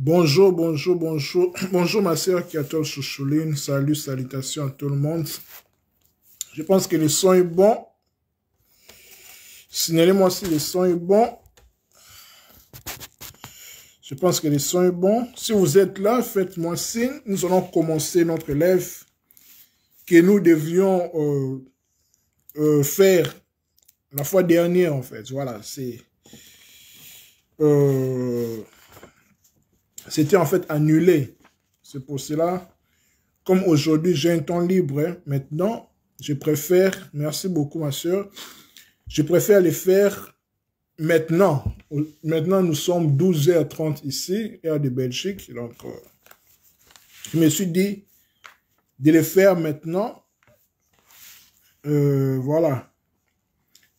Bonjour, bonjour, bonjour. Bonjour ma sœur Kiatol Chouchouline. Salut, salutations à tout le monde. Je pense que le son est bon. Signalez-moi si le son est bon. Je pense que le son est bon. Si vous êtes là, faites-moi signe. Nous allons commencer notre live que nous devions faire la fois dernière en fait. Voilà, c'était en fait annulé. C'est pour cela, comme aujourd'hui j'ai un temps libre, hein, maintenant, je préfère, merci beaucoup ma soeur, je préfère les faire maintenant. Maintenant, nous sommes 12h30 ici, heure de Belgique. Donc, je me suis dit de les faire maintenant. Voilà.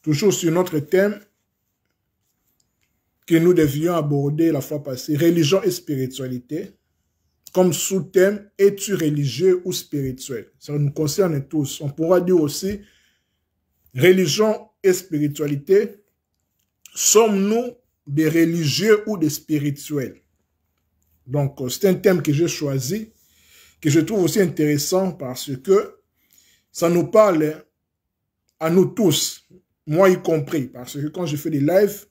Toujours sur notre thème que nous devions aborder la fois passée, religion et spiritualité. Comme sous-thème, es-tu religieux ou spirituel? Ça nous concerne tous. On pourra dire aussi, religion et spiritualité, sommes-nous des religieux ou des spirituels? Donc, c'est un thème que j'ai choisi, que je trouve aussi intéressant parce que ça nous parle à nous tous, moi y compris, parce que quand je fais des lives,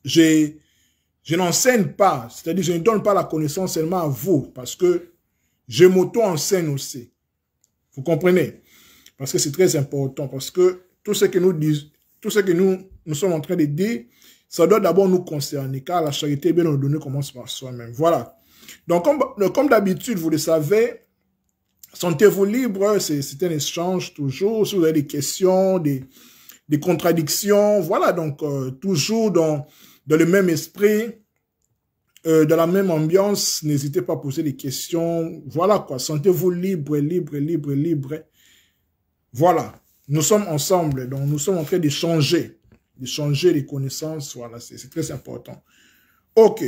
je n'enseigne pas, c'est-à-dire je ne donne pas la connaissance seulement à vous, parce que je m'auto-enseigne aussi. Vous comprenez? Parce que c'est très important, parce que tout ce que nous disons, tout ce que nous sommes en train de dire, ça doit d'abord nous concerner, car la charité bien ordonnée commence par soi-même. Voilà. Donc, comme d'habitude, vous le savez, sentez-vous libre, c'est un échange toujours. Si vous avez des questions, des contradictions, voilà, donc toujours dans le même esprit, dans la même ambiance, n'hésitez pas à poser des questions. Voilà quoi, sentez-vous libre, libre, libre, libre. Voilà, nous sommes ensemble, donc nous sommes en train d'échanger les connaissances, voilà, c'est très important. Ok.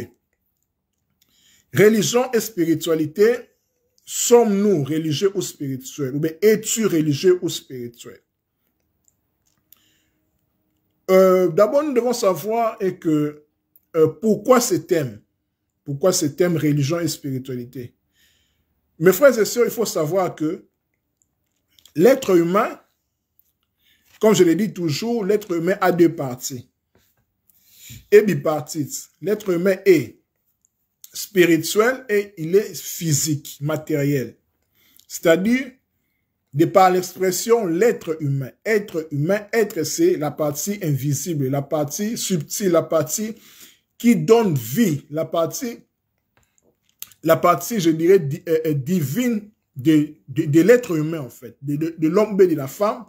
Religion et spiritualité, sommes-nous religieux ou spirituels? Ou bien es-tu religieux ou spirituel? D'abord, nous devons savoir pourquoi ce thème? Pourquoi ce thème religion et spiritualité? Mes frères et sœurs, il faut savoir que l'être humain, comme je l'ai dit toujours, l'être humain a deux parties. Et bipartite. L'être humain est spirituel et il est physique, matériel. C'est-à-dire, de par l'expression l'être humain. Être humain, être c'est la partie invisible, la partie subtile, la partie qui donne vie, la partie je dirais, divine de l'être humain, en fait, de l'homme et de la femme.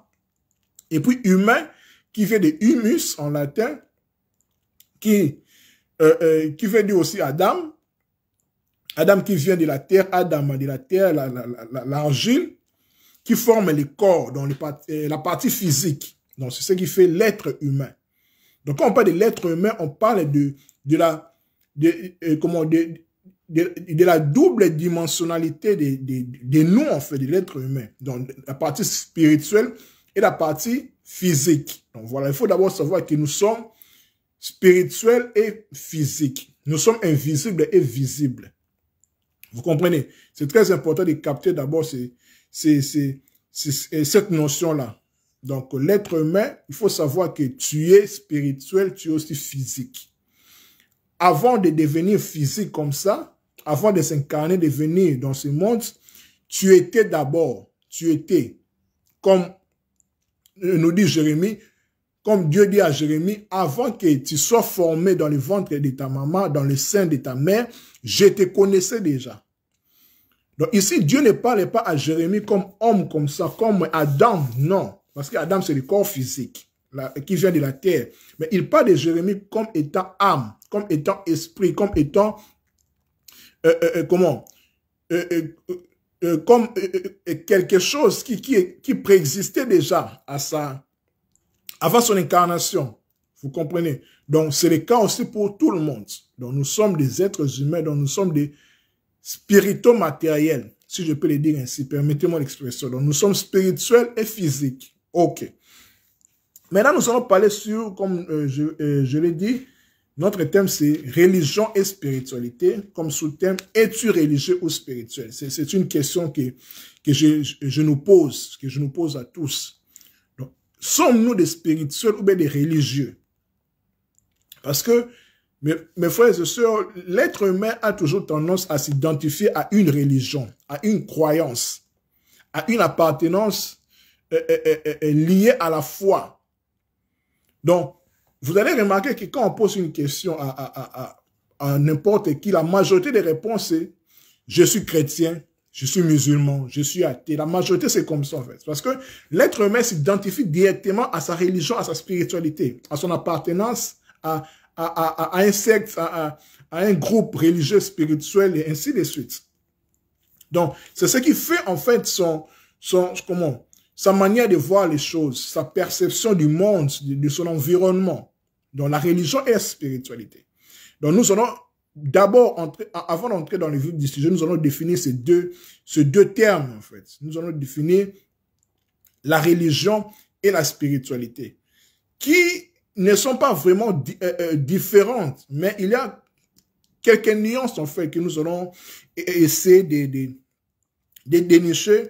Et puis humain, qui vient de humus en latin, qui veut dire aussi Adam. Adam qui vient de la terre, Adam de la terre, l'argile, qui forme les corps, donc la partie physique. Donc, c'est ce qui fait l'être humain. Donc, quand on parle de l'être humain, on parle de la double dimensionnalité de nous, en fait, de l'être humain. Donc, la partie spirituelle et la partie physique. Donc, voilà, il faut d'abord savoir que nous sommes spirituels et physiques. Nous sommes invisibles et visibles. Vous comprenez? C'est très important de capter d'abord cette notion-là. Donc, l'être humain, il faut savoir que tu es spirituel, tu es aussi physique. Avant de devenir physique comme ça, avant de s'incarner, de venir dans ce monde, tu étais d'abord, comme nous dit Jérémie, comme Dieu dit à Jérémie, avant que tu sois formé dans le ventre de ta maman, dans le sein de ta mère, je te connaissais déjà. Donc ici, Dieu ne parle pas à Jérémie comme homme, comme ça, comme Adam, non. Parce qu'Adam, c'est le corps physique, qui vient de la terre. Mais il parle de Jérémie comme étant âme, comme étant esprit, comme étant, comme quelque chose qui préexistait déjà avant son incarnation. Vous comprenez? Donc, c'est le cas aussi pour tout le monde. Donc, nous sommes des êtres humains, donc nous sommes des spirito-matériels, si je peux le dire ainsi, permettez-moi l'expression. Donc, nous sommes spirituels et physiques. OK. Maintenant, nous allons parler sur, comme je l'ai dit, Notre thème, c'est religion et spiritualité. Comme sous-thème, es-tu religieux ou spirituel? C'est une question que je nous pose, à tous. Sommes-nous des spirituels ou bien des religieux? Parce que, mes frères et sœurs, l'être humain a toujours tendance à s'identifier à une religion, à une croyance, à une appartenance liée à la foi. Donc, vous allez remarquer que quand on pose une question à n'importe qui, la majorité des réponses, c'est « je suis chrétien ». Je suis musulman, je suis athée. La majorité, c'est comme ça, en fait. Parce que l'être humain s'identifie directement à sa religion, à sa spiritualité, à son appartenance à un secte, à un groupe religieux, spirituel, et ainsi de suite. Donc, c'est ce qui fait, en fait, sa manière de voir les choses, sa perception du monde, de son environnement. Donc, la religion et la spiritualité. Donc, nous allons d'abord, avant d'entrer dans le vif du sujet, nous allons définir ces deux termes, en fait. Nous allons définir la religion et la spiritualité, qui ne sont pas vraiment différentes, mais il y a quelques nuances, en fait, que nous allons essayer de dénicher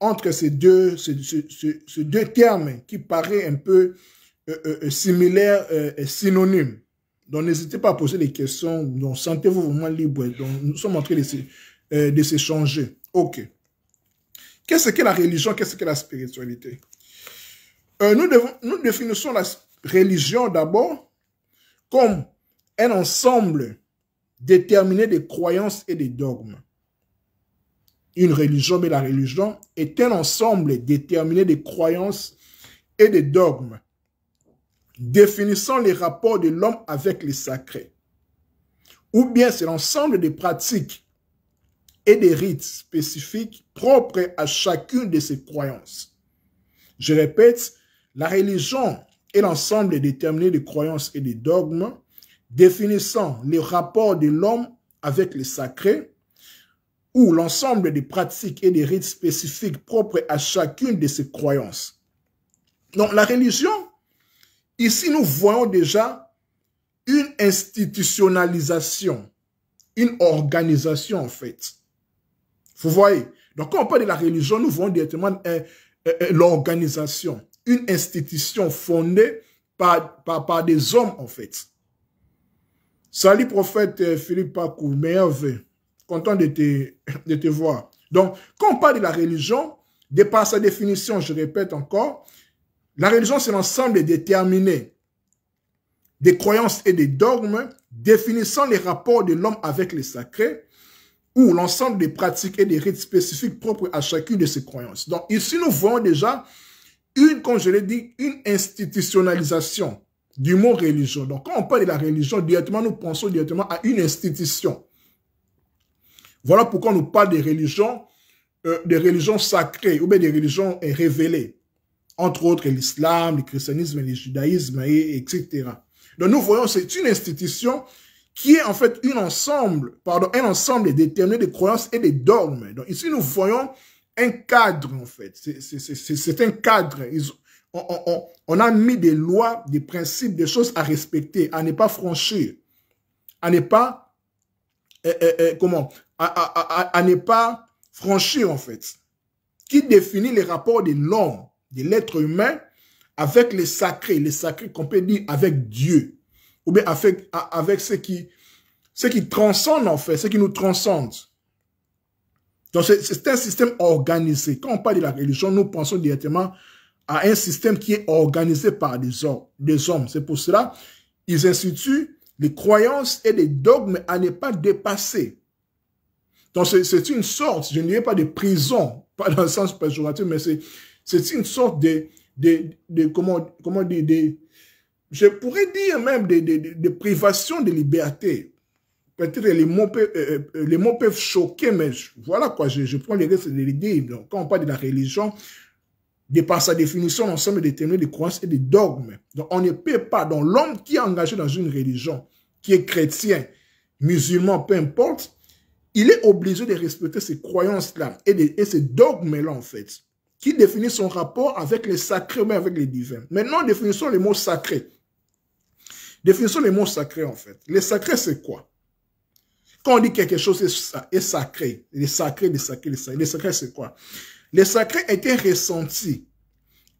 entre ces deux termes qui paraissent un peu similaires et synonymes. Donc, n'hésitez pas à poser des questions. Donc, sentez-vous vraiment libre. Donc, nous sommes en train de s'échanger. OK. Qu'est-ce que la religion? Qu'est-ce que la spiritualité? Nous définissons la religion d'abord comme un ensemble déterminé de croyances et de dogmes. Une religion, mais la religion est un ensemble déterminé de croyances et de dogmes, définissant les rapports de l'homme avec les sacrés. Ou bien c'est l'ensemble des pratiques et des rites spécifiques propres à chacune de ces croyances. Je répète, la religion est l'ensemble déterminé de croyances et de dogmes, définissant les rapports de l'homme avec les sacrés, ou l'ensemble des pratiques et des rites spécifiques propres à chacune de ces croyances. Donc la religion, ici, nous voyons déjà une institutionnalisation, une organisation, en fait. Vous voyez? Donc, quand on parle de la religion, nous voyons directement l'organisation, une institution fondée par des hommes, en fait. Salut, prophète Philippe Pakou, meilleur vœu. Content de te voir. Donc, quand on parle de la religion, de par sa définition, je répète encore, la religion, c'est l'ensemble déterminé des croyances et des dogmes définissant les rapports de l'homme avec les sacrés ou l'ensemble des pratiques et des rites spécifiques propres à chacune de ces croyances. Donc ici, nous voyons déjà comme je l'ai dit, une institutionnalisation du mot religion. Donc quand on parle de la religion, directement, nous pensons directement à une institution. Voilà pourquoi on nous parle des religions sacrées ou bien des religions révélées. Entre autres, l'islam, le christianisme, le judaïsme, etc. Donc, nous voyons, c'est une institution qui est en fait un ensemble déterminé de croyances et de dogmes. Donc, ici, nous voyons un cadre, en fait. C'est un cadre. On a mis des lois, des principes, des choses à respecter, à ne pas franchir, à ne pas, à ne pas franchir, en fait, qui définit les rapports de l'homme, de l'être humain, avec les sacrés qu'on peut dire avec Dieu, ou bien avec ce qui transcende, en fait, ce qui nous transcende. Donc, c'est un système organisé. Quand on parle de la religion, nous pensons directement à un système qui est organisé par des hommes. C'est pour cela qu'ils instituent les croyances et les dogmes à ne pas dépasser. Donc, c'est une sorte, je ne dirais pas de prison, pas dans le sens péjoratif, mais c'est une sorte comment dire, je pourrais dire même de privation de liberté. Peut-être les mots peuvent choquer, mais voilà quoi, je prends les risques de les dire. Donc, quand on parle de la religion, de par sa définition, l'ensemble déterminé de croyances et de dogmes. Donc, on ne peut pas, donc l'homme qui est engagé dans une religion, qui est chrétien, musulman, peu importe, il est obligé de respecter ces croyances-là et ces dogmes-là, en fait, qui définit son rapport avec les sacrés, mais avec les divins. Maintenant, définissons les mots sacrés. Définissons les mots sacrés, en fait. Les sacrés, c'est quoi? Quand on dit quelque chose est sacré, les sacrés, c'est quoi? Les sacrés étaient ressentis,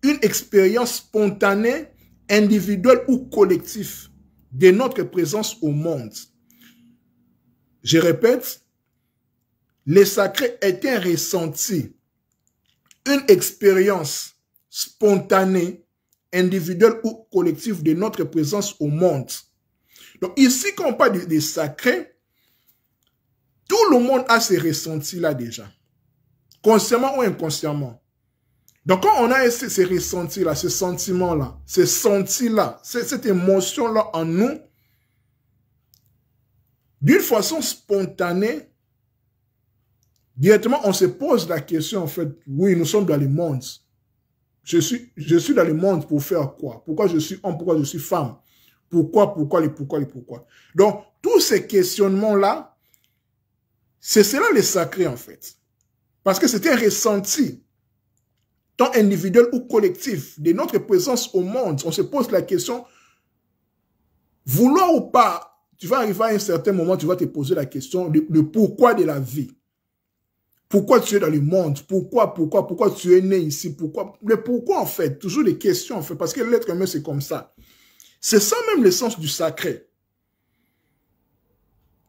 une expérience spontanée, individuelle ou collective de notre présence au monde. Je répète, les sacrés étaient ressentis, une expérience spontanée, individuelle ou collective de notre présence au monde. Donc ici, quand on parle des sacrés, tout le monde a ces ressentis-là déjà, consciemment ou inconsciemment. Donc quand on a ces ressentis-là, ces sentiments-là, ces sentis-là, cette émotion-là en nous, d'une façon spontanée, directement on se pose la question en fait, oui, nous sommes dans le monde. Je suis dans le monde pour faire quoi? Pourquoi je suis homme? Pourquoi je suis femme? Pourquoi? Donc, tous ces questionnements-là, c'est cela les sacrés en fait. Parce que c'était un ressenti, tant individuel ou collectif, de notre présence au monde. On se pose la question, vouloir ou pas, tu vas arriver à un certain moment, tu vas te poser la question de pourquoi de la vie. Pourquoi tu es dans le monde? Pourquoi tu es né ici? Le pourquoi en fait? Toujours des questions en fait, parce que l'être humain c'est comme ça. C'est ça même le sens du sacré.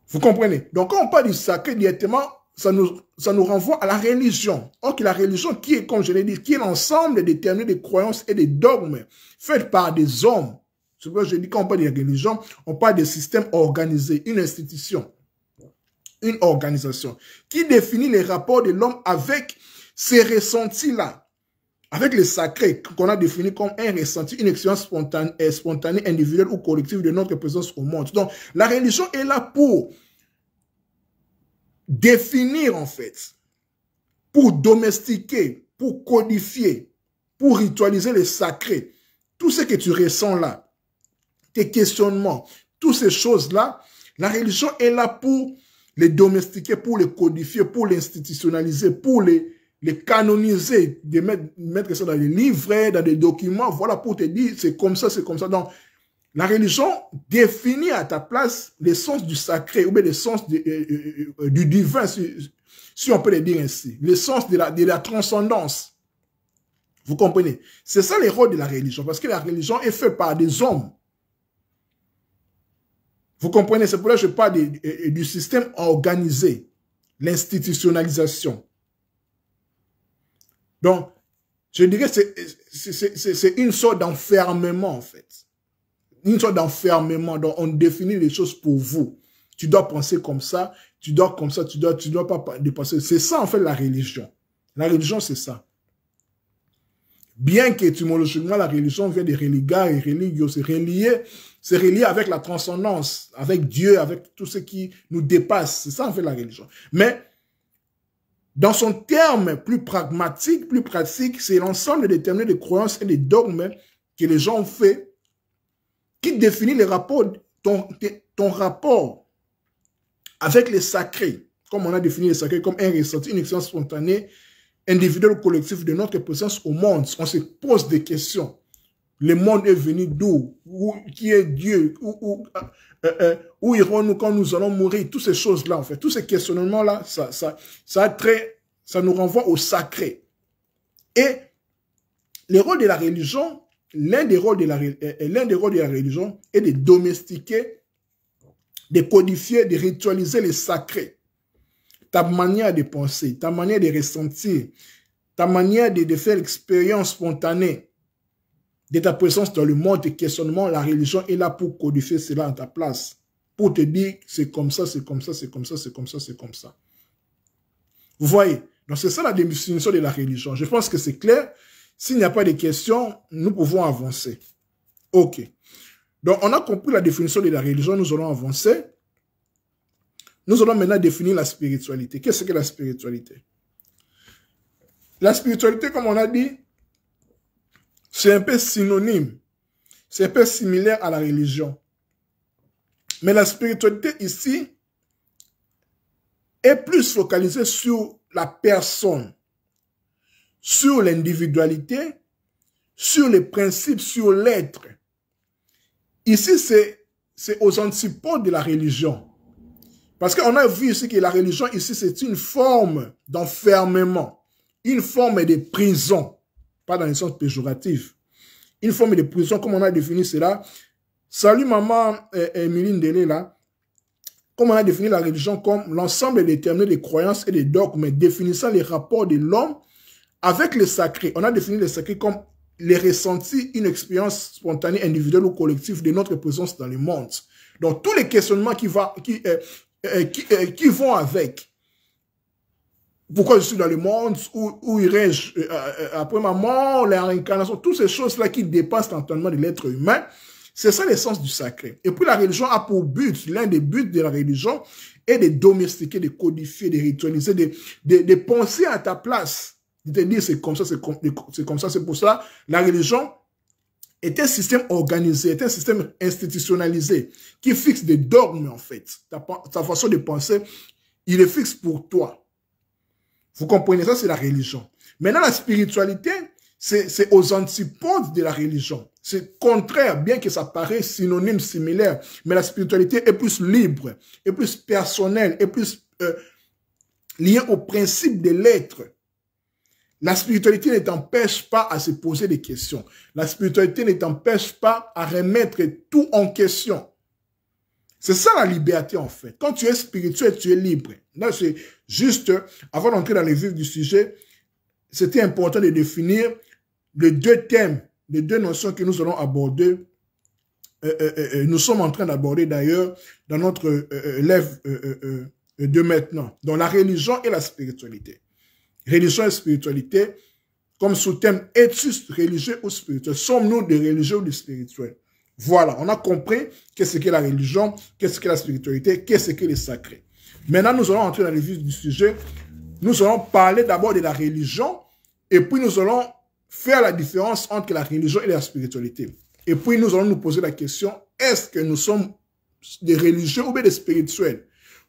Vous comprenez? Donc quand on parle du sacré directement, ça nous renvoie à la religion. Or que la religion qui est, comme je l'ai dit, qui est l'ensemble déterminé des croyances et des dogmes faits par des hommes. C'est pourquoi je dis quand on parle de religion, on parle de système organisé, une institution. Une organisation qui définit les rapports de l'homme avec ces ressentis-là, avec les sacrés qu'on a définis comme un ressenti, une expérience spontanée, individuelle ou collective de notre présence au monde. Donc, la religion est là pour définir en fait, pour domestiquer, pour codifier, pour ritualiser les sacrés. Tout ce que tu ressens là, tes questionnements, toutes ces choses-là, la religion est là pour les domestiquer, pour les codifier, pour l'institutionnaliser, pour les canoniser, de mettre ça dans les livrets, dans des documents, voilà, pour te dire, c'est comme ça, c'est comme ça. Donc, la religion définit à ta place l'essence du sacré, ou bien l'essence du divin, si on peut le dire ainsi, l'essence de la transcendance. Vous comprenez? C'est ça le rôle de la religion, parce que la religion est faite par des hommes. Vous comprenez? C'est pour ça que je parle du système organisé, l'institutionnalisation. Donc, je dirais que c'est une sorte d'enfermement, en fait. Une sorte d'enfermement. Donc, on définit les choses pour vous. Tu dois penser comme ça, tu dois comme ça, tu dois pas dépasser. C'est ça, en fait, la religion. La religion, c'est ça. Bien qu'étymologiquement, la religion vient de religar et religio, c'est relié avec la transcendance, avec Dieu, avec tout ce qui nous dépasse. C'est ça, en fait, la religion. Mais, dans son terme plus pragmatique, plus pratique, c'est l'ensemble déterminé des croyances et des dogmes que les gens ont fait, qui définit les rapports, ton rapport avec les sacrés, comme on a défini les sacrés comme un ressenti, une expérience spontanée, individuelle ou collective de notre présence au monde. On se pose des questions. Le monde est venu d'où? Qui est Dieu? Où irons-nous quand nous allons mourir? Toutes ces choses-là, en fait. Tous ces questionnements-là, ça nous renvoie au sacré. Et le rôle de la religion, l'un des rôles de la religion est de domestiquer, de codifier, de ritualiser les sacrés. Ta manière de penser, ta manière de ressentir, ta manière de faire l'expérience spontanée de ta présence dans le monde, tes questionnements, la religion est là pour codifier cela en ta place. Pour te dire, c'est comme ça, c'est comme ça, c'est comme ça, c'est comme ça, c'est comme ça. Vous voyez? Donc c'est ça la définition de la religion. Je pense que c'est clair. S'il n'y a pas de questions, nous pouvons avancer. Ok. Donc on a compris la définition de la religion, nous allons avancer. Nous allons maintenant définir la spiritualité. Qu'est-ce que la spiritualité? La spiritualité, comme on a dit, c'est un peu synonyme. C'est un peu similaire à la religion. Mais la spiritualité ici est plus focalisée sur la personne, sur l'individualité, sur les principes, sur l'être. Ici, c'est c'est aux antipodes de la religion. Parce qu'on a vu ici que la religion, ici, c'est une forme d'enfermement, une forme de prison, pas dans le sens péjoratif, une forme de prison, comme on a défini cela. Salut maman Emiline Délé, là. Comme on a défini la religion comme l'ensemble déterminé des croyances et des dogmes, définissant les rapports de l'homme avec le sacré. On a défini le sacré comme les ressentis, une expérience spontanée, individuelle ou collective de notre présence dans le monde. Donc, tous les questionnements qui vont avec. Pourquoi je suis dans le monde? Où irai-je après ma mort? La réincarnation? Toutes ces choses-là qui dépassent l'entendement de l'être humain. C'est ça l'essence du sacré. Et puis la religion a pour but, l'un des buts de la religion est de domestiquer, de codifier, de ritualiser, de penser à ta place. De te dire c'est comme ça, c'est comme ça, c'est pour ça. La religion est un système organisé, est un système institutionnalisé qui fixe des dogmes en fait. Ta façon de penser, il est fixe pour toi. Vous comprenez ça, c'est la religion. Maintenant la spiritualité, c'est aux antipodes de la religion. C'est contraire, bien que ça paraisse synonyme, similaire. Mais la spiritualité est plus libre, est plus personnelle, est plus liée au principe de l'être. La spiritualité ne t'empêche pas à se poser des questions. La spiritualité ne t'empêche pas à remettre tout en question. C'est ça la liberté en fait. Quand tu es spirituel, tu es libre. Là, c'est juste, avant d'entrer dans les vifs du sujet, c'était important de définir les deux thèmes, les deux notions que nous allons aborder. Nous sommes en train d'aborder d'ailleurs dans notre élève de maintenant. Dans la religion et la spiritualité. Religion et spiritualité, comme sous-thème, es-tu religieux ou spirituel? Sommes-nous des religieux ou des spirituels? Voilà, on a compris qu'est-ce qu'est la religion, qu'est-ce qu'est la spiritualité, qu'est-ce qu'est le sacré. Maintenant, nous allons entrer dans le vif du sujet. Nous allons parler d'abord de la religion et puis nous allons faire la différence entre la religion et la spiritualité. Et puis nous allons nous poser la question, est-ce que nous sommes des religieux ou bien des spirituels?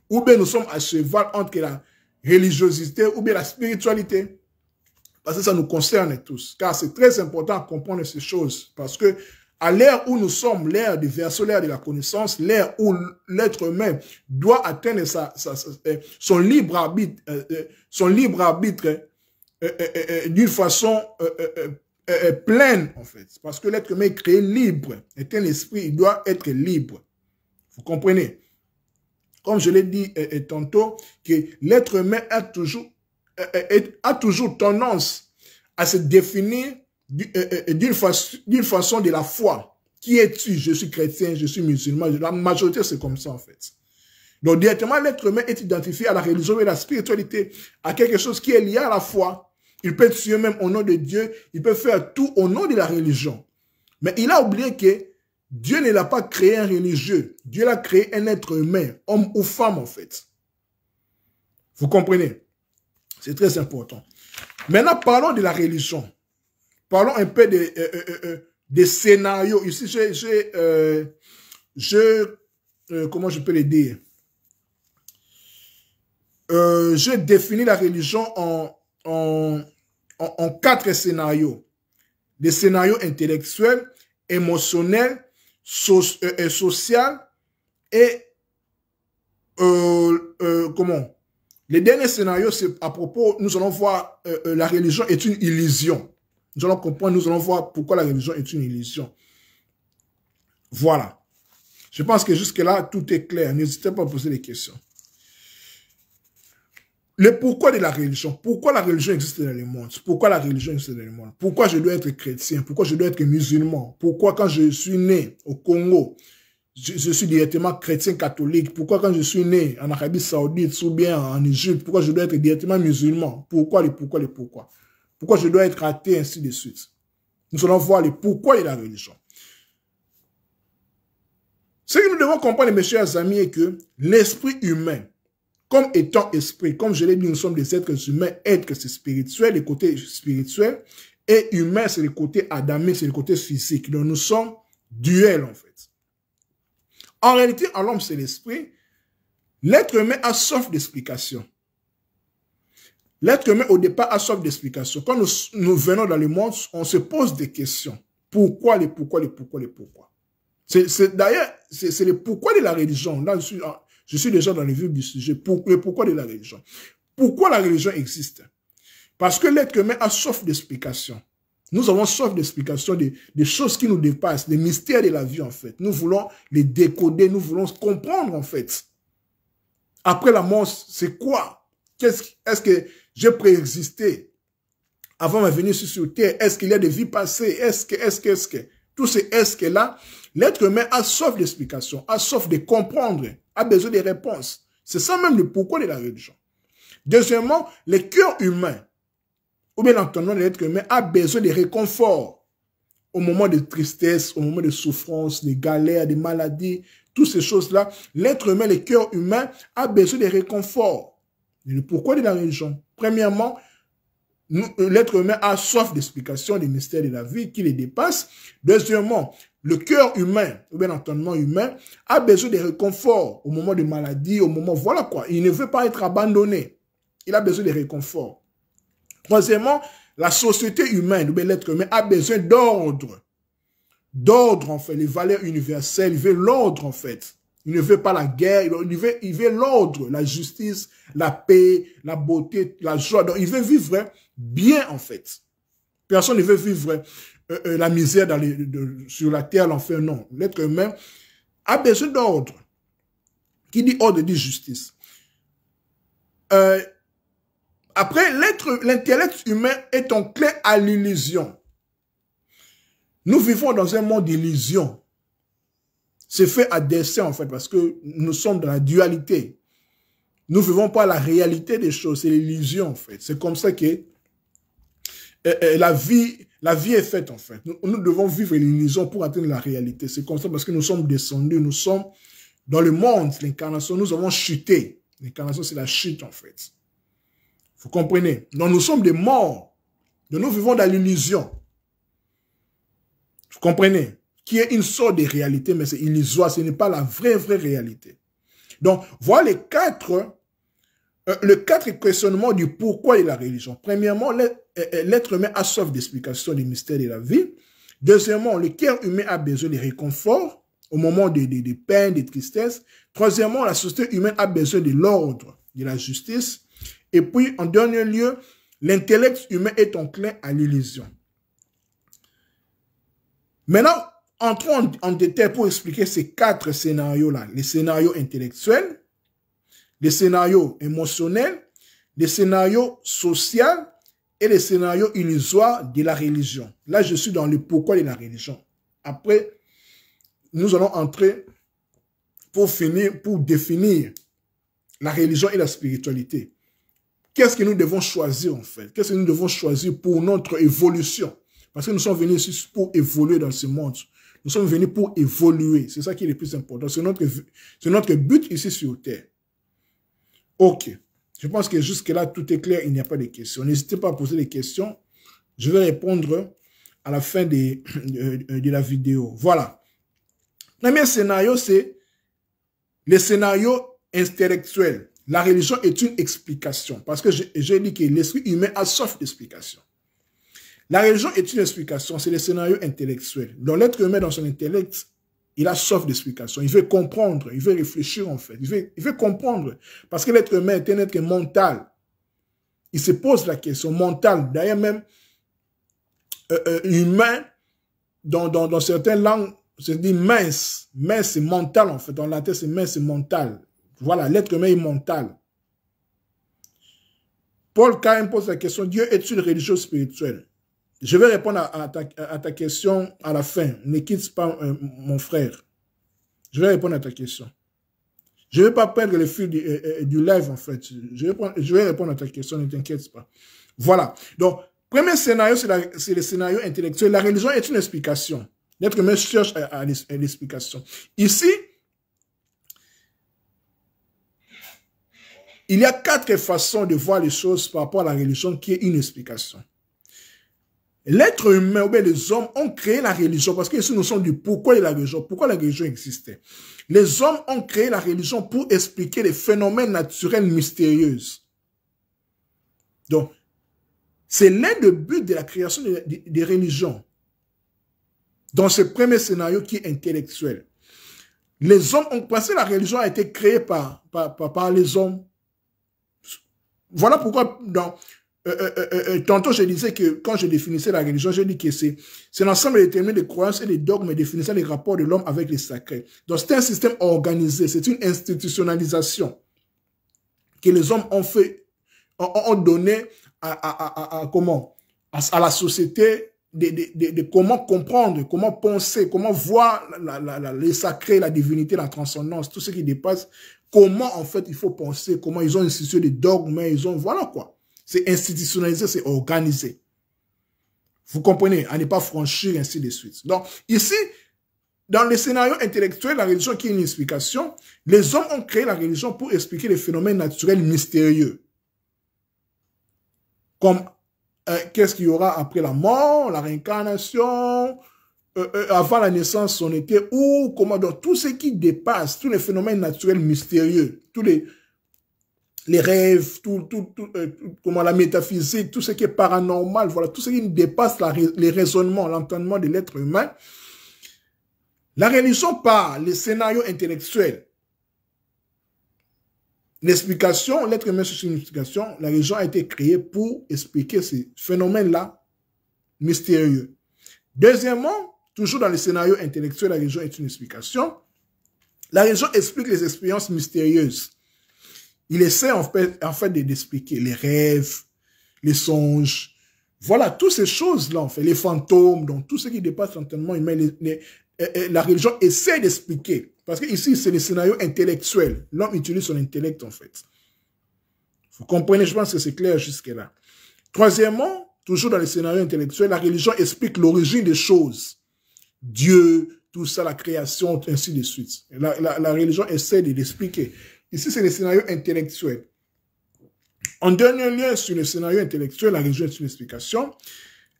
Ou bien nous sommes à cheval entre la religiosité ou bien la spiritualité? Parce que ça nous concerne tous. Car c'est très important de comprendre ces choses. Parce que à l'ère où nous sommes, l'ère du verso, l'ère de la connaissance, l'ère où l'être humain doit atteindre son libre arbitre d'une façon pleine, en fait. Parce que l'être humain est créé libre, est un esprit, il doit être libre. Vous comprenez? Comme je l'ai dit tantôt, que l'être humain a toujours tendance à se définir d'une façon de la foi. Qui es-tu? Je suis chrétien, je suis musulman. La majorité, c'est comme ça, en fait. Donc, directement, l'être humain est identifié à la religion et à la spiritualité, à quelque chose qui est lié à la foi. Il peut tuer même au nom de Dieu, il peut faire tout au nom de la religion. Mais il a oublié que Dieu ne l'a pas créé un religieux. Dieu l'a créé un être humain, homme ou femme, en fait. Vous comprenez? C'est très important. Maintenant, parlons de la religion. Parlons un peu des scénarios. Ici, comment je peux le dire? J'ai défini la religion en 4 scénarios. Des scénarios intellectuels, émotionnels, social et comment? Les derniers scénarios, c'est à propos, nous allons voir la religion est une illusion. Nous allons comprendre, nous allons voir pourquoi la religion est une illusion. Voilà. Je pense que jusque-là, tout est clair. N'hésitez pas à poser des questions. Le pourquoi de la religion. Pourquoi la religion existe dans le monde? Pourquoi la religion existe dans le monde? Pourquoi je dois être chrétien? Pourquoi je dois être musulman? Pourquoi quand je suis né au Congo, je suis directement chrétien catholique? Pourquoi quand je suis né en Arabie Saoudite ou bien en Égypte, pourquoi je dois être directement musulman? Pourquoi les pourquoi les pourquoi? Pourquoi je dois être athée, ainsi de suite? Nous allons voir les pourquoi de la religion. Ce que nous devons comprendre, mes chers amis, est que l'esprit humain, comme étant esprit, comme je l'ai dit, nous sommes des êtres humains, être c'est spirituel, le côté spirituel, et humain, c'est le côté adamique, c'est le côté physique. Donc nous sommes duels, en fait. En réalité, en l'homme, c'est l'esprit. L'être humain a soif d'explication. L'être humain, au départ, a soif d'explication. Quand nous venons dans le monde, on se pose des questions. Pourquoi, les pourquoi, les pourquoi, les pourquoi. D'ailleurs, c'est le pourquoi de la religion. Là, je suis déjà dans le vif du sujet. Le pourquoi de la religion. Pourquoi la religion existe? Parce que l'être humain a soif d'explication. Nous avons soif d'explication des choses qui nous dépassent, des mystères de la vie, en fait. Nous voulons les décoder, nous voulons comprendre, en fait. Après la mort, c'est quoi? Est-ce que j'ai préexisté avant ma venue sur Terre? Est-ce qu'il y a des vies passées? Est-ce que? Tous ces est-ce que là, l'être humain a soif d'explication, a soif de comprendre, a besoin de réponses. C'est ça même le pourquoi de la religion. Deuxièmement, le cœur humain, ou bien l'entendement de l'être humain, a besoin de réconfort au moment de tristesse, au moment de souffrance, de galères, de maladies, toutes ces choses-là. L'être humain, le cœur humain, a besoin de réconfort. Et le pourquoi de la religion? Premièrement, l'être humain a soif d'explication des mystères de la vie qui les dépassent. Deuxièmement, le cœur humain, ou bien l'entendement humain, a besoin de réconfort au moment de maladie, au moment, voilà quoi. Il ne veut pas être abandonné. Il a besoin de réconfort. Troisièmement, la société humaine, ou bien l'être humain, a besoin d'ordre. D'ordre, en fait, les valeurs universelles, il veut l'ordre, en fait. Il ne veut pas la guerre, il veut l'ordre, la justice, la paix, la beauté, la joie. Donc, il veut vivre bien, en fait. Personne ne veut vivre la misère sur la terre, l'enfer, non. L'être humain a besoin d'ordre. Qui dit ordre dit justice. Après, l'intellect humain est enclin à l'illusion. Nous vivons dans un monde d'illusion. C'est fait à dessein, en fait, parce que nous sommes dans la dualité. Nous ne vivons pas la réalité des choses, c'est l'illusion, en fait. C'est comme ça que la vie est faite, en fait. Nous devons vivre l'illusion pour atteindre la réalité. C'est comme ça parce que nous sommes descendus, nous sommes dans le monde, l'incarnation, nous avons chuté. L'incarnation, c'est la chute, en fait. Vous comprenez? Donc, nous sommes des morts. Donc, nous vivons dans l'illusion. Vous comprenez? Qui est une sorte de réalité, mais c'est illusoire. Ce n'est pas la vraie réalité. Donc, voilà les quatre questionnements du pourquoi de la religion. Premièrement, l'être humain a soif d'explication des mystères de la vie. Deuxièmement, le cœur humain a besoin de réconfort au moment des peines, des tristesses. Troisièmement, la société humaine a besoin de l'ordre, de la justice. Et puis, en dernier lieu, l'intellect humain est enclin à l'illusion. Maintenant, entrons en détail pour expliquer ces quatre scénarios-là. Les scénarios intellectuels, les scénarios émotionnels, les scénarios sociaux et les scénarios illusoires de la religion. Là, je suis dans le pourquoi de la religion. Après, nous allons entrer pour définir la religion et la spiritualité. Qu'est-ce que nous devons choisir en fait? Qu'est-ce que nous devons choisir pour notre évolution? Parce que nous sommes venus ici pour évoluer dans ce monde. Nous sommes venus pour évoluer. C'est ça qui est le plus important. C'est notre but ici sur Terre. Ok. Je pense que jusque-là, tout est clair. Il n'y a pas de questions. N'hésitez pas à poser des questions. Je vais répondre à la fin de la vidéo. Voilà. Premier scénario, c'est le scénario intellectuel. La religion est une explication. Parce que j'ai dit que l'esprit humain a soif d'explication. La religion est une explication. C'est le scénario intellectuel. Donc l'être humain dans son intellect, il a soif d'explication. Il veut comprendre. Il veut réfléchir en fait. Il veut comprendre. Parce que l'être humain est un être mental. Il se pose la question mentale. D'ailleurs même, humain, dans certaines langues, se dit mince. Mince, c'est mental en fait. Dans la tête, c'est mince, c'est mental. Voilà, l'être humain est mental. Paul Caïn pose la question, Dieu est une religion spirituelle? Je vais répondre à ta question à la fin. Ne quitte pas mon frère. Je vais répondre à ta question. Je ne vais pas perdre le fil du live en fait. Je vais répondre à ta question, ne t'inquiète pas. Voilà. Donc, premier scénario, c'est le scénario intellectuel. La religion est une explication. L'être humain cherche à l'explication. Ici, il y a quatre façons de voir les choses par rapport à la religion qui est une explication. L'être humain ou bien les hommes ont créé la religion parce que ici nous sommes du pourquoi de la religion. Pourquoi la religion existait? Les hommes ont créé la religion pour expliquer les phénomènes naturels mystérieux. Donc, c'est l'un des buts de la création des religions. dans ce premier scénario qui est intellectuel. Les hommes ont pensé que la religion a été créée par les hommes. Voilà pourquoi, tantôt je disais que quand je définissais la religion, je dis que c'est l'ensemble déterminé des croyances et des dogmes définissant les rapports de l'homme avec les sacrés. Donc c'est un système organisé, c'est une institutionnalisation que les hommes ont donné à la société de comment comprendre, comment penser, comment voir les sacrés, la divinité, la transcendance, tout ce qui dépasse, comment en fait il faut penser, comment ils ont institué des dogmes, voilà quoi. C'est institutionnalisé, c'est organisé. Vous comprenez, à ne pas franchir, ainsi de suite. Donc ici, dans les scénarios intellectuels, la religion qui est une explication, les hommes ont créé la religion pour expliquer les phénomènes naturels mystérieux. Comme qu'est-ce qu'il y aura après la mort, la réincarnation, avant la naissance, on était où, comment, donc tout ce qui dépasse, tous les phénomènes naturels mystérieux, tous les rêves, comment la métaphysique, tout ce qui est paranormal, voilà, tout ce qui dépasse les raisonnements, l'entendement de l'être humain. La religion par les scénarios intellectuels. L'explication, l'être humain sur une explication, la religion a été créée pour expliquer ces phénomènes-là mystérieux. Deuxièmement, toujours dans les scénarios intellectuels, la religion est une explication. La religion explique les expériences mystérieuses. Il essaie en fait d'expliquer les rêves, les songes, voilà, toutes ces choses-là, en fait, les fantômes, donc tout ce qui dépasse l'entendement humain, la religion essaie d'expliquer. Parce que ici, c'est les scénarios intellectuels. L'homme utilise son intellect, en fait. Vous comprenez, je pense que c'est clair jusque-là. Troisièmement, toujours dans les scénarios intellectuels, la religion explique l'origine des choses. Dieu, tout ça, la création, ainsi de suite. La religion essaie de l'expliquer. Ici, c'est les scénarios intellectuels. En dernier lieu, sur le scénario intellectuel, la religion est une explication.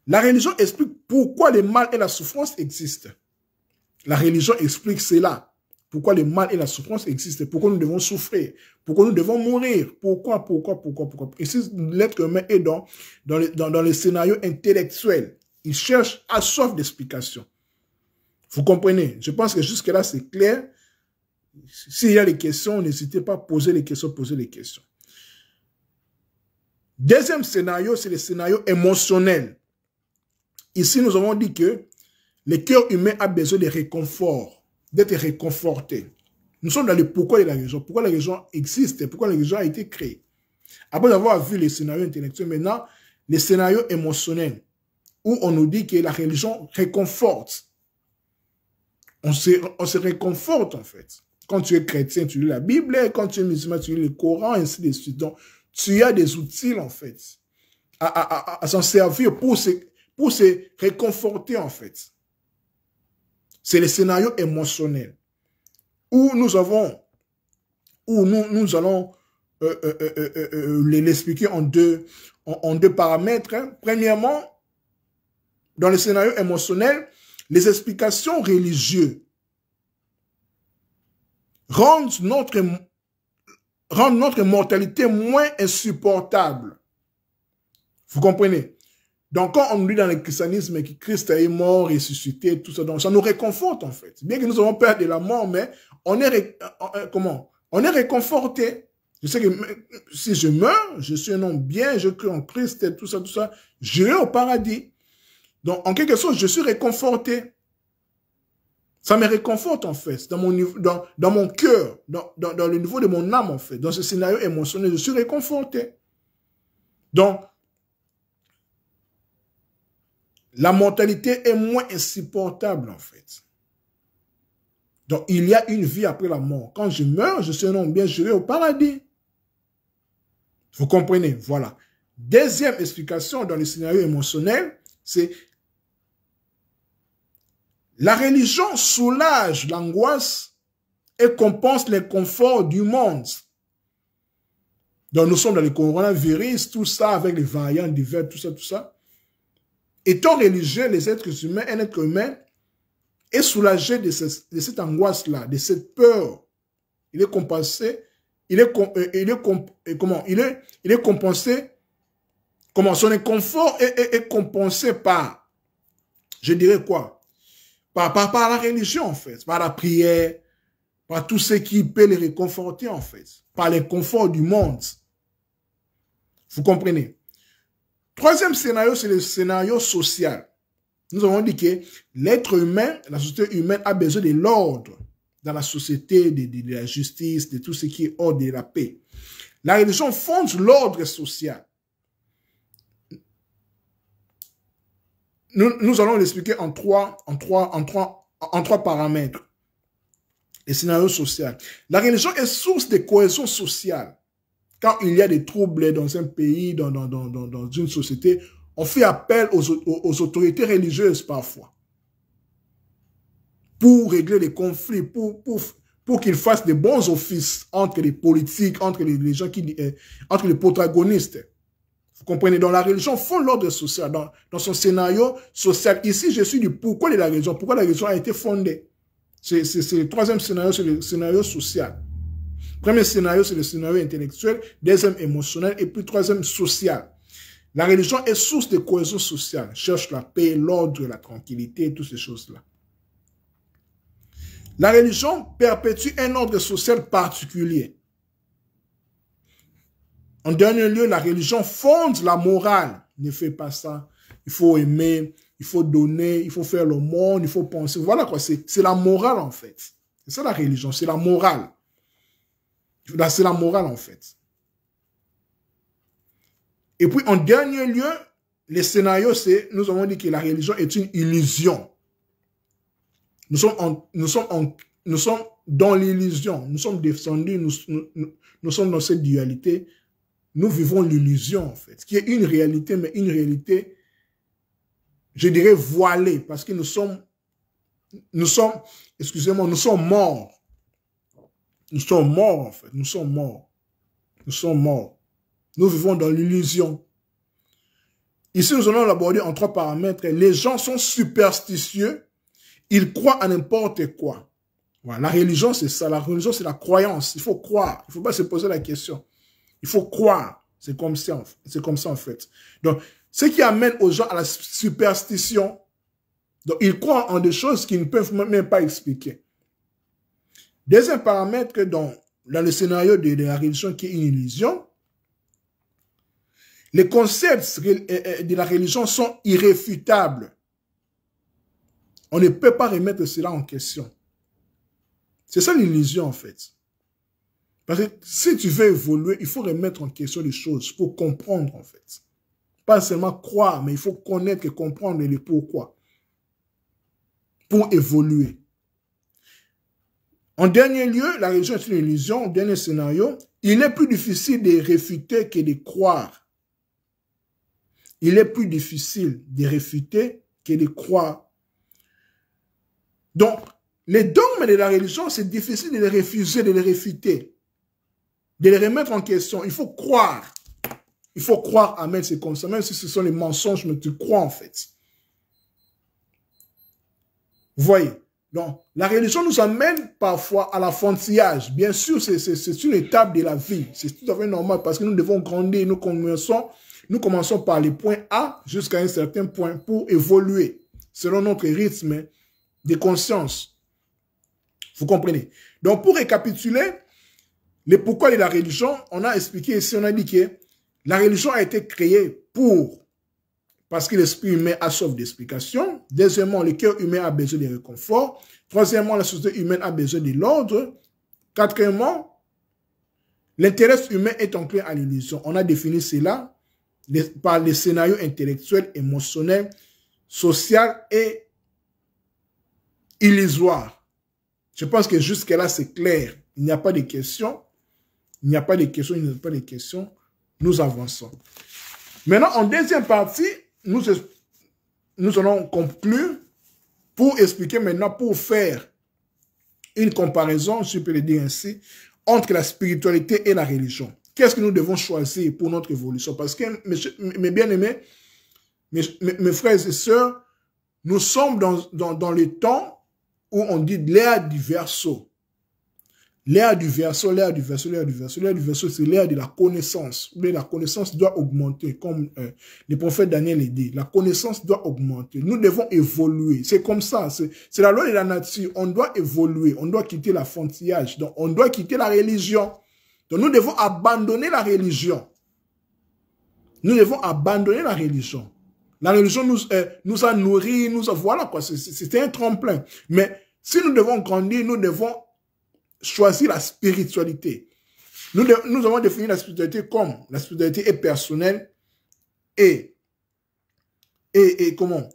La religion explique pourquoi le mal et la souffrance existent. La religion explique cela. Pourquoi le mal et la souffrance existent. Pourquoi nous devons souffrir. Pourquoi nous devons mourir. Pourquoi. Ici, l'être humain est dans les scénarios intellectuels. Il cherche à soif d'explication. Vous comprenez? Je pense que jusque-là, c'est clair. S'il y a des questions, n'hésitez pas à poser les questions, Deuxième scénario, c'est le scénario émotionnel. Ici, nous avons dit que le cœur humain a besoin de réconfort, d'être réconforté. Nous sommes dans le pourquoi de la religion. Pourquoi la religion existe, pourquoi la religion a été créée. Après avoir vu les scénarios intellectuels, maintenant, les scénarios émotionnels, où on nous dit que la religion réconforte. On se réconforte, en fait. Quand tu es chrétien, tu lis la Bible. Quand tu es musulman, tu lis le Coran, ainsi de suite. Donc, tu as des outils, en fait, à s'en servir pour se réconforter, en fait. C'est les scénarios émotionnels où nous allons l'expliquer en deux paramètres. Premièrement, dans les scénarios émotionnels, les explications religieuses rendent notre mortalité moins insupportable. Vous comprenez? Donc, quand on lit dans le christianisme que Christ est mort, ressuscité, tout ça, donc ça nous réconforte en fait. Bien que nous avons peur de la mort, mais on est réconforté. Je sais que si je meurs, je suis un homme bien, je crie en Christ, et tout ça, j'irai au paradis. Donc, en quelque sorte, je suis réconforté. Ça me réconforte en fait, dans mon cœur, dans le niveau de mon âme en fait. Dans ce scénario émotionnel, je suis réconforté. Donc, la mortalité est moins insupportable en fait. Donc, il y a une vie après la mort. Quand je meurs, je suis un homme bien, j'irai au paradis. Vous comprenez? Voilà. Deuxième explication dans le scénario émotionnel, c'est la religion soulage l'angoisse et compense les conforts du monde. Donc, nous sommes dans le coronavirus, tout ça, avec les variants divers, tout ça. Étant religieux, les êtres humains, un être humain est soulagé de cette angoisse-là, de cette peur. Il est compensé, compensé, comment son inconfort est compensé par, je dirais quoi? par la religion, en fait, par la prière, par tout ce qui peut les réconforter, en fait, par l'inconfort du monde. Vous comprenez? Troisième scénario, c'est le scénario social. Nous avons dit que l'être humain, la société humaine a besoin de l'ordre dans la société, de la justice, de tout ce qui est ordre et la paix. La religion fonde l'ordre social. Nous allons l'expliquer en trois paramètres. Le scénario social. La religion est source de cohésion sociale. Quand il y a des troubles dans un pays, dans une société, on fait appel aux autorités religieuses parfois pour régler les conflits, pour qu'ils fassent de bons offices entre les politiques, entre les gens entre les protagonistes. Vous comprenez? Donc la religion fonde l'ordre social, dans son scénario social. Ici, je suis du pourquoi de la religion, pourquoi la religion a été fondée. C'est le troisième scénario, c'est le scénario social. Premier scénario, c'est le scénario intellectuel, deuxième émotionnel, et puis troisième social. La religion est source de cohésion sociale, cherche la paix, l'ordre, la tranquillité, toutes ces choses-là. La religion perpétue un ordre social particulier. En dernier lieu, la religion fonde la morale. Ne fais pas ça. Il faut aimer, il faut donner, il faut faire le monde, il faut penser. Voilà quoi, c'est la morale en fait. C'est ça la religion, c'est la morale. C'est la morale en fait. Et puis en dernier lieu, les scénarios, c'est, nous avons dit que la religion est une illusion. Nous sommes dans l'illusion. Nous sommes descendus, nous sommes dans cette dualité. Nous vivons l'illusion, en fait, qui est une réalité, mais une réalité, je dirais, voilée, parce que nous sommes excusez-moi, nous sommes morts. Nous sommes morts, en fait. Nous sommes morts. Nous sommes morts. Nous vivons dans l'illusion. Ici, nous allons l'aborder en trois paramètres. Les gens sont superstitieux. Ils croient à n'importe quoi. Voilà, la religion, c'est ça. La religion, c'est la croyance. Il faut croire. Il ne faut pas se poser la question. Il faut croire. C'est comme ça, en fait. Donc, ce qui amène aux gens à la superstition. Donc, ils croient en des choses qu'ils ne peuvent même pas expliquer. Deuxième paramètre, dans le scénario de la religion qui est une illusion, les concepts de la religion sont irréfutables. On ne peut pas remettre cela en question. C'est ça l'illusion, en fait. Parce que si tu veux évoluer, il faut remettre en question les choses pour comprendre, en fait. Pas seulement croire, mais il faut connaître et comprendre les pourquoi. Pour évoluer. En dernier lieu, la religion est une illusion. En dernier scénario, il est plus difficile de réfuter que de croire. Il est plus difficile de réfuter que de croire. Donc, les dogmes de la religion, c'est difficile de les refuser, de les réfuter, de les remettre en question. Il faut croire. Il faut croire, amen, c'est comme ça. Même si ce sont les mensonges, mais tu crois en fait. Vous voyez? Donc, la religion nous amène parfois à l'enfantillage. Bien sûr, c'est une étape de la vie. C'est tout à fait normal parce que nous devons grandir. Nous commençons par les points A jusqu'à un certain point pour évoluer selon notre rythme de conscience. Vous comprenez? Donc, pour récapituler, le pourquoi de la religion, on a expliqué ici, on a dit que la religion a été créée parce que l'esprit humain a soif d'explication. Deuxièmement, le cœur humain a besoin de réconfort. Troisièmement, la société humaine a besoin de l'ordre. Quatrièmement, l'intérêt humain est enclin à l'illusion. On a défini cela par les scénarios intellectuels, émotionnels, sociaux et illusoires. Je pense que jusque-là, c'est clair. Il n'y a pas de questions. Il n'y a pas de questions, il n'y a pas de questions. Nous avançons. Maintenant, en deuxième partie, nous allons conclure pour expliquer maintenant, pour faire une comparaison, si je peux le dire ainsi, entre la spiritualité et la religion. Qu'est-ce que nous devons choisir pour notre évolution? Parce que, mes bien-aimés, mes frères et sœurs, nous sommes dans le temps où on dit l'ère du verseau. L'ère du verseau, l'ère du verseau, l'ère du verseau, l'ère du verseau, c'est l'ère de la connaissance. Mais la connaissance doit augmenter, comme le prophète Daniel l'a dit. La connaissance doit augmenter. Nous devons évoluer. C'est comme ça. C'est la loi de la nature. On doit évoluer. On doit quitter l'enfantillage. Donc, on doit quitter la religion. Donc, nous devons abandonner la religion. Nous devons abandonner la religion. La religion nous a nourris, voilà quoi. C'était un tremplin. Mais si nous devons grandir, nous devons choisir la spiritualité. Nous avons défini la spiritualité comme la spiritualité est personnelle et comment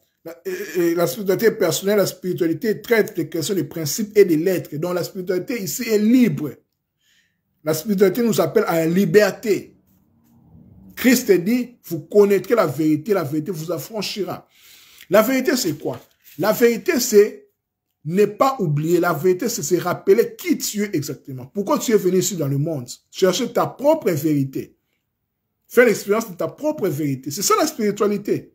la spiritualité est personnelle, la spiritualité traite des questions des principes et des lettres. Donc la spiritualité ici est libre. La spiritualité nous appelle à la liberté. Christ dit, vous connaîtrez la vérité vous affranchira. La vérité, c'est quoi? La vérité, c'est ne pas oublier. La vérité, c'est se rappeler qui tu es exactement. Pourquoi tu es venu ici dans le monde? Chercher ta propre vérité. Faire l'expérience de ta propre vérité. C'est ça la spiritualité.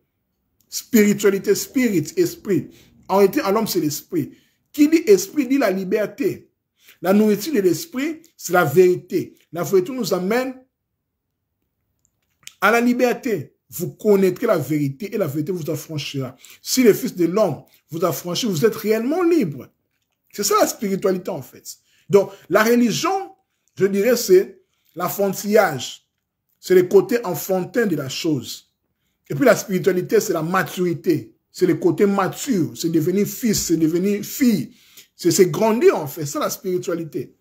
Spiritualité, spirit, esprit. En réalité, en l'homme, c'est l'esprit. Qui dit esprit dit la liberté. La nourriture de l'esprit, c'est la vérité. La vérité nous amène à la liberté. Vous connaîtrez la vérité et la vérité vous affranchira. Si le Fils de l'homme vous affranchit, vous êtes réellement libre. C'est ça la spiritualité en fait. Donc la religion, je dirais, c'est l'enfantillage. C'est le côté enfantin de la chose. Et puis la spiritualité, c'est la maturité. C'est le côté mature. C'est devenir fils, c'est devenir fille. C'est grandir en fait. C'est la spiritualité.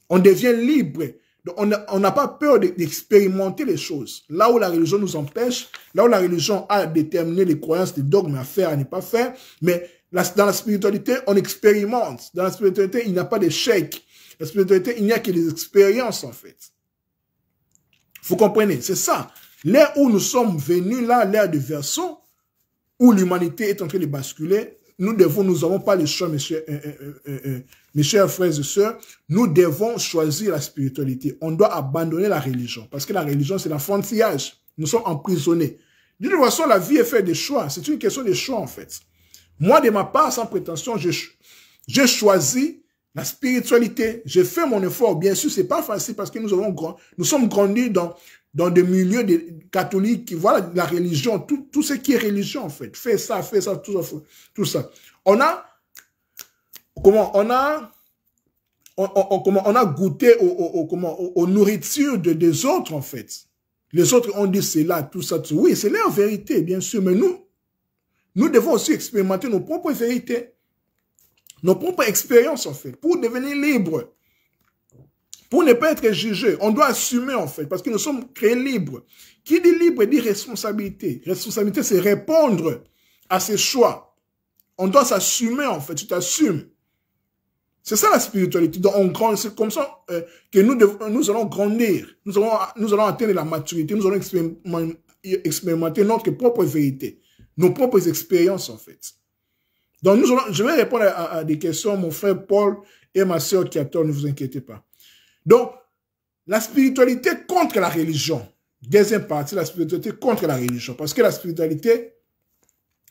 On devient libre. Donc, on n'a pas peur d'expérimenter les choses. Là où la religion nous empêche, là où la religion a déterminé les croyances, les dogmes à faire, à ne pas faire, mais dans la spiritualité, on expérimente. Dans la spiritualité, il n'y a pas d'échec. La spiritualité, il n'y a que des expériences, en fait. Vous comprenez? C'est ça. L'ère où nous sommes venus, là, l'ère du verseau, où l'humanité est en train de basculer, nous n'avons pas le choix, mes chers frères et sœurs, nous devons choisir la spiritualité. On doit abandonner la religion. Parce que la religion, c'est l'enfantillage. Nous sommes emprisonnés. De toute façon, la vie est faite de choix. C'est une question de choix, en fait. Moi, de ma part, sans prétention, j'ai choisi la spiritualité. J'ai fait mon effort. Bien sûr, c'est pas facile parce que nous sommes grandis dans des milieux catholiques qui voient la religion, tout ce qui est religion, en fait. Fais ça, tout ça. On a goûté aux nourritures des autres, en fait. Les autres ont dit c'est là, tout ça. Oui, c'est leur vérité, bien sûr, mais nous devons aussi expérimenter nos propres vérités, nos propres expériences, en fait, pour devenir libres, pour ne pas être jugés. On doit assumer, en fait, parce que nous sommes créés libres. Qui dit libre dit responsabilité. Responsabilité, c'est répondre à ses choix. On doit s'assumer, en fait, tu t'assumes. C'est ça la spiritualité. Donc, c'est comme ça que nous allons grandir. Nous allons atteindre la maturité. Nous allons expérimenter notre propre vérité. Nos propres expériences, en fait. Donc, je vais répondre à des questions, mon frère Paul et ma sœur Kiator, ne vous inquiétez pas. Donc, la spiritualité contre la religion. Deuxième partie, la spiritualité contre la religion. Parce que la spiritualité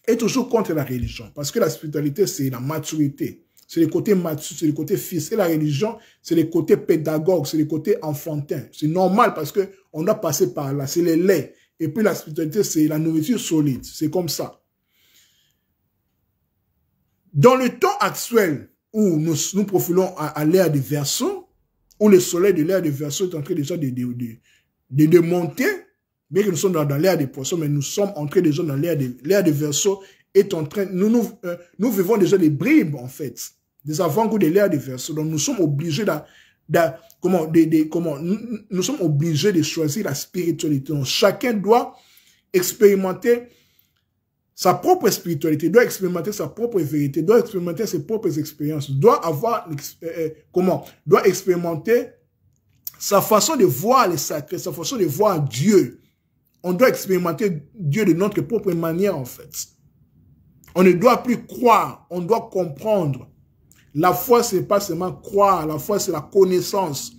est toujours contre la religion. Parce que la spiritualité, c'est la maturité. C'est le côté mature, c'est le côté fils. Et la religion, c'est le côté pédagogue, c'est le côté enfantin. C'est normal parce que on doit passer par là. C'est le lait. Et puis la spiritualité, c'est la nourriture solide. C'est comme ça. Dans le temps actuel où nous profilons à l'ère des Verseaux, où le soleil de l'ère des Verseaux est en train déjà de monter, bien que nous sommes dans l'ère des Poissons, mais nous sommes entrés déjà dans l'ère des Verseaux est en train, nous vivons déjà des bribes, en fait, des avant-goûts de l'ère des Verseaux. Donc, nous sommes obligés nous sommes obligés de choisir la spiritualité. Donc, chacun doit expérimenter sa propre spiritualité, doit expérimenter sa propre vérité, doit expérimenter ses propres expériences, doit expérimenter sa façon de voir les sacrés, sa façon de voir Dieu. On doit expérimenter Dieu de notre propre manière, en fait. On ne doit plus croire, on doit comprendre. La foi, c'est pas seulement croire, la foi, c'est la connaissance.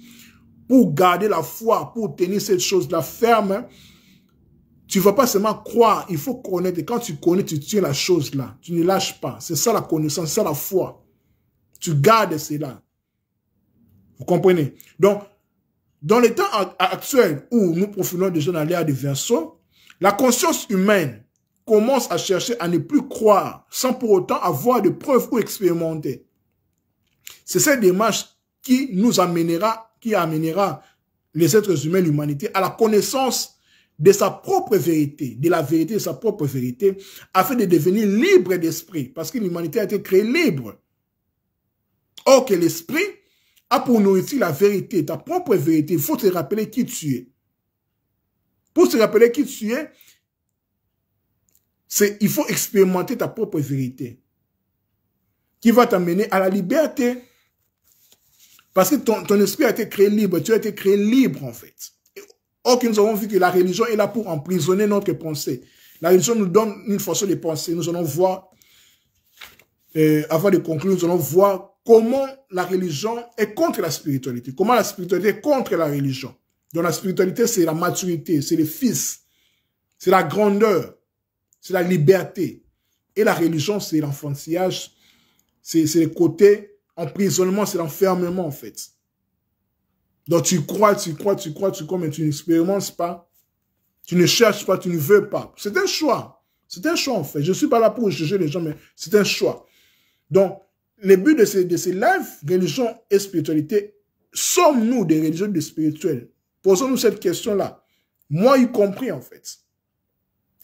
Pour garder la foi, pour tenir cette chose-là ferme, tu ne vas pas seulement croire, il faut connaître. Et quand tu connais, tu tiens la chose-là. Tu ne lâches pas. C'est ça la connaissance, c'est ça la foi. Tu gardes cela. Vous comprenez? Donc, dans les temps actuels où nous profilons déjà dans l'ère des Verseaux, la conscience humaine commence à chercher à ne plus croire sans pour autant avoir de preuves ou expérimenter. C'est cette démarche qui nous amènera, les êtres humains, l'humanité, à la connaissance de sa propre vérité, de la vérité de sa propre vérité, afin de devenir libre d'esprit, parce que l'humanité a été créée libre. Or que l'esprit a pour nourriture la vérité, ta propre vérité. Il faut te rappeler qui tu es. Pour se rappeler qui tu es, il faut expérimenter ta propre vérité, qui va t'amener à la liberté. Parce que ton esprit a été créé libre, tu as été créé libre en fait. Or que nous avons vu que la religion est là pour emprisonner notre pensée. La religion nous donne une façon de penser. Nous allons voir, avant de conclure, nous allons voir comment la religion est contre la spiritualité. Comment la spiritualité est contre la religion. Donc la spiritualité, c'est la maturité, c'est le fils, c'est la grandeur, c'est la liberté. Et la religion, c'est l'enfantillage, c'est le côté emprisonnement, c'est l'enfermement en fait. Donc tu crois, mais tu n'expérimentes pas. Tu ne cherches pas, tu ne veux pas. C'est un choix. C'est un choix en fait. Je ne suis pas là pour juger les gens, mais c'est un choix. Donc, le but de ces lives, religion et spiritualité, sommes-nous des religieux des spirituels? Posons-nous cette question-là. Moi y compris en fait.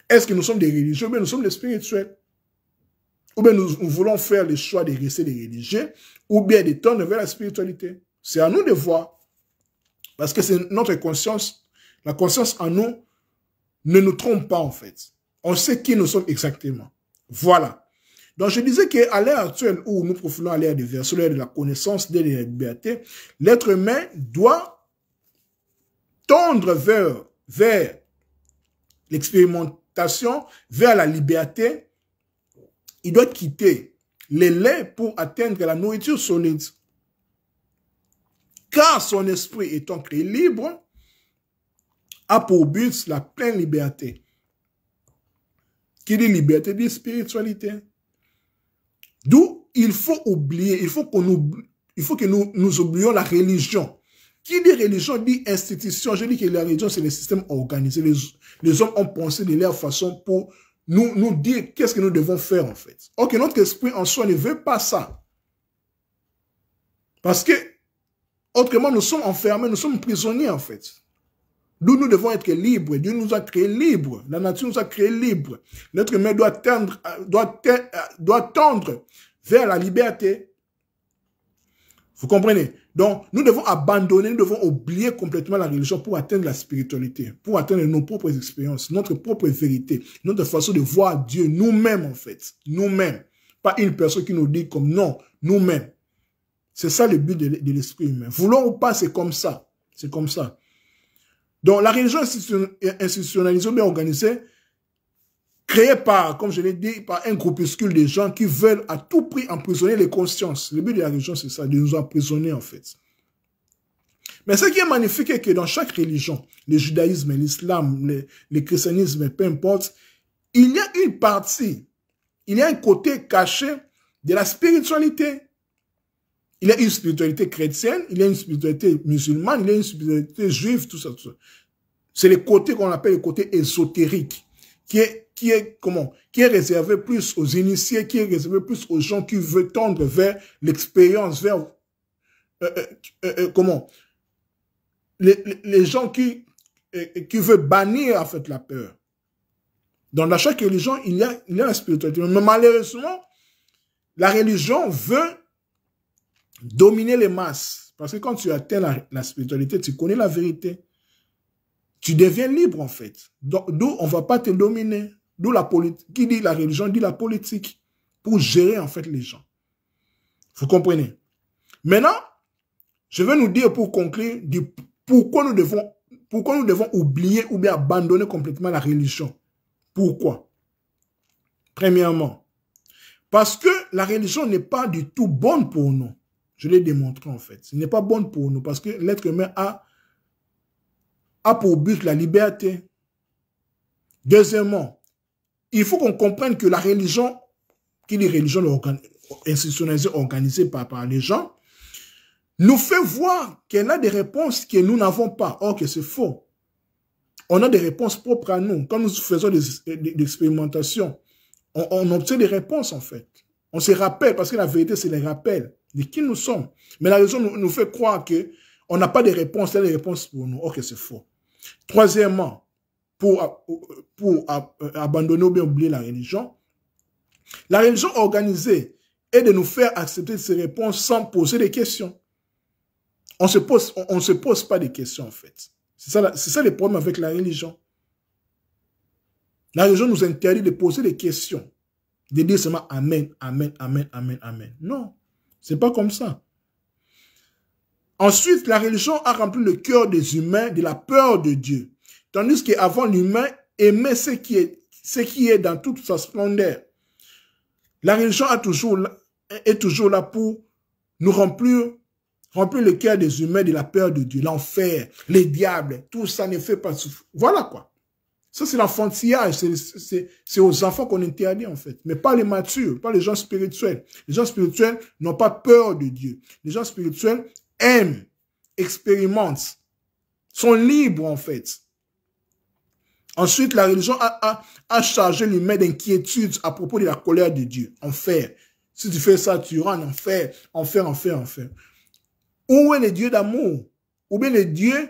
Est-ce que nous sommes des religieux, mais nous sommes des spirituels? Ou bien nous voulons faire le choix de rester des religieux, ou bien de tendre vers la spiritualité. C'est à nous de voir. Parce que c'est notre conscience, la conscience en nous ne nous trompe pas en fait. On sait qui nous sommes exactement. Voilà. Donc je disais qu'à l'ère actuelle où nous profilons à l'ère des Verseaux, l'ère de la connaissance, de la liberté, l'être humain doit tendre vers l'expérimentation, vers la liberté. Il doit quitter les laits pour atteindre la nourriture solide. Car son esprit étant créé libre, a pour but la pleine liberté. Qui dit liberté dit spiritualité. D'où il faut oublier, il faut que nous oublions la religion. Qui dit religion dit institution. Je dis que la religion, c'est le système organisé. Les hommes ont pensé de leur façon pour nous dire qu'est-ce que nous devons faire en fait. Or que notre esprit en soi ne veut pas ça. Parce que, autrement, nous sommes enfermés, nous sommes prisonniers en fait. D'où nous devons être libres. Dieu nous a créés libres. La nature nous a créés libres. L'être humain doit tendre vers la liberté. Vous comprenez? Donc, nous devons abandonner, nous devons oublier complètement la religion pour atteindre la spiritualité, pour atteindre nos propres expériences, notre propre vérité, notre façon de voir Dieu, nous-mêmes en fait. Nous-mêmes. Pas une personne qui nous dit comme non, nous-mêmes. C'est ça le but de l'esprit humain. Voulons ou pas, c'est comme ça. C'est comme ça. Donc, la religion institutionnalisée ou bien organisée, créée par, comme je l'ai dit, par un groupuscule de gens qui veulent à tout prix emprisonner les consciences. Le but de la religion, c'est ça, de nous emprisonner en fait. Mais ce qui est magnifique est que dans chaque religion, le judaïsme, l'islam, le christianisme, peu importe, il y a une partie, il y a un côté caché de la spiritualité. Il y a une spiritualité chrétienne, il y a une spiritualité musulmane, il y a une spiritualité juive, tout ça, tout ça. C'est le côté qu'on appelle le côté ésotérique, qui est réservé plus aux initiés, qui est réservé plus aux gens qui veulent tendre vers l'expérience, vers, les gens qui veulent bannir, en fait, la peur. Dans chaque religion, il y a la spiritualité. Mais malheureusement, la religion veut dominer les masses. Parce que quand tu atteins la spiritualité, tu connais la vérité. Tu deviens libre, en fait. D'où on ne va pas te dominer. D'où la politique. Qui dit la religion dit la politique. Pour gérer, en fait, les gens. Vous comprenez? Maintenant, je vais nous dire pour conclure pourquoi nous devons oublier ou bien abandonner complètement la religion. Pourquoi? Premièrement, parce que la religion n'est pas du tout bonne pour nous. Je l'ai démontré en fait. Ce n'est pas bonne pour nous parce que l'être humain a pour but la liberté. Deuxièmement, il faut qu'on comprenne que la religion, qui est religion institutionnalisée, organisée par les gens, nous fait voir qu'elle a des réponses que nous n'avons pas. Or que c'est faux. On a des réponses propres à nous. Quand nous faisons des expérimentations, on obtient des réponses en fait. On se rappelle, parce que la vérité, c'est les rappels de qui nous sommes. Mais la raison nous fait croire qu'on n'a pas de réponses, il y a des réponses pour nous. Ok, c'est faux. Troisièmement, pour abandonner ou bien oublier la religion organisée est de nous faire accepter ces réponses sans poser des questions. On se pose pas des questions en fait. C'est ça le problème avec la religion. La religion nous interdit de poser des questions. De dire seulement Amen, Amen, Amen, Amen, Amen. Non, c'est pas comme ça. Ensuite, la religion a rempli le cœur des humains de la peur de Dieu. Tandis qu'avant, l'humain aimait ce qui est dans toute sa splendeur. La religion est toujours là pour nous remplir le cœur des humains de la peur de Dieu. L'enfer, les diables, tout ça ne fait pas souffrir. Voilà quoi. Ça, c'est l'enfantillage. C'est aux enfants qu'on interdit, en fait. Mais pas les matures, pas les gens spirituels. Les gens spirituels n'ont pas peur de Dieu. Les gens spirituels aiment, expérimentent, sont libres, en fait. Ensuite, la religion a chargé l'humain d'inquiétude à propos de la colère de Dieu. Enfer. Si tu fais ça, tu iras en enfer. Enfer, enfer, enfer. Où est le Dieu d'amour? Ou bien le Dieu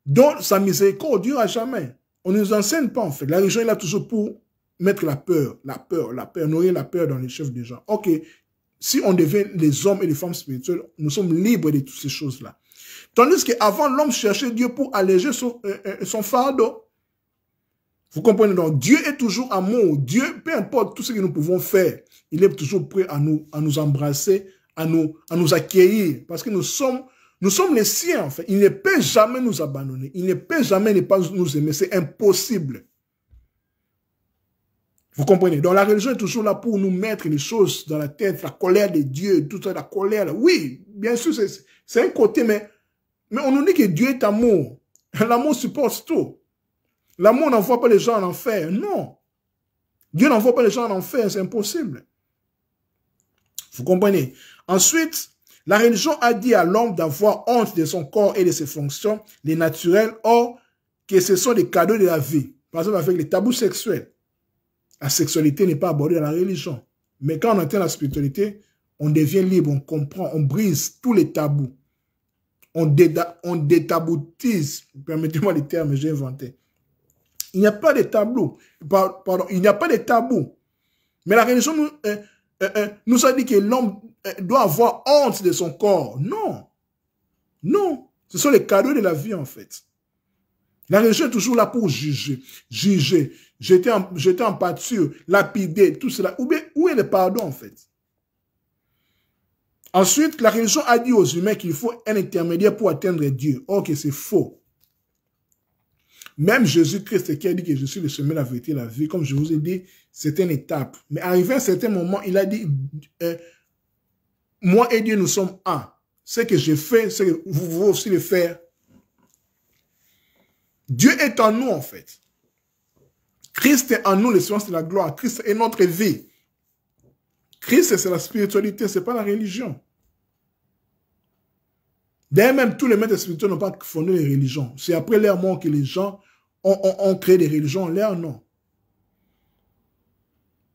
dont sa miséricorde ne durera jamais? On ne nous enseigne pas, en fait. La religion est là toujours pour mettre la peur, nourrir la peur dans les chefs des gens. Ok, si on devient les hommes et les femmes spirituels, nous sommes libres de toutes ces choses-là. Tandis qu'avant, l'homme cherchait Dieu pour alléger son fardeau. Vous comprenez donc, Dieu est toujours amour. Dieu, peu importe tout ce que nous pouvons faire, il est toujours prêt à nous embrasser, à nous accueillir. Parce que nous sommes les siens, en fait. Il ne peut jamais nous abandonner. Il ne peut jamais ne pas nous aimer. C'est impossible. Vous comprenez? Donc, la religion est toujours là pour nous mettre les choses dans la tête, la colère de Dieu, toute la colère. Là. Oui, bien sûr, c'est un côté, mais on nous dit que Dieu est amour. L'amour supporte tout. L'amour n'envoie pas les gens en enfer. Non. Dieu n'envoie pas les gens en enfer. C'est impossible. Vous comprenez? Ensuite, la religion a dit à l'homme d'avoir honte de son corps et de ses fonctions, les naturels, or que ce sont des cadeaux de la vie. Par exemple, avec les tabous sexuels. La sexualité n'est pas abordée dans la religion. Mais quand on atteint la spiritualité, on devient libre, on comprend, on brise tous les tabous. On détaboutise, permettez-moi les termes que j'ai inventés. Il n'y a pas de tabou. Pardon, il n'y a pas de tabou. Mais la religion nous a dit que l'homme doit avoir honte de son corps. Non. Non. Ce sont les cadeaux de la vie, en fait. La religion est toujours là pour juger. Juger. Jeter en pâture. Lapider. Tout cela. Où est le pardon, en fait? Ensuite, la religion a dit aux humains qu'il faut un intermédiaire pour atteindre Dieu. Or que c'est faux. Même Jésus-Christ qui a dit que je suis le chemin, la vérité et la vie, comme je vous ai dit, c'est une étape. Mais arrivé à un certain moment, il a dit, moi et Dieu, nous sommes un. Ce que je fais, c'est que vous pouvez aussi le faire. Dieu est en nous, en fait. Christ est en nous, l'espérance de la gloire. Christ est notre vie. Christ, c'est la spiritualité, ce n'est pas la religion. D'ailleurs, même tous les maîtres spirituels n'ont pas fondé les religions. C'est après leur mort que les gens ont créé des religions. Leur non.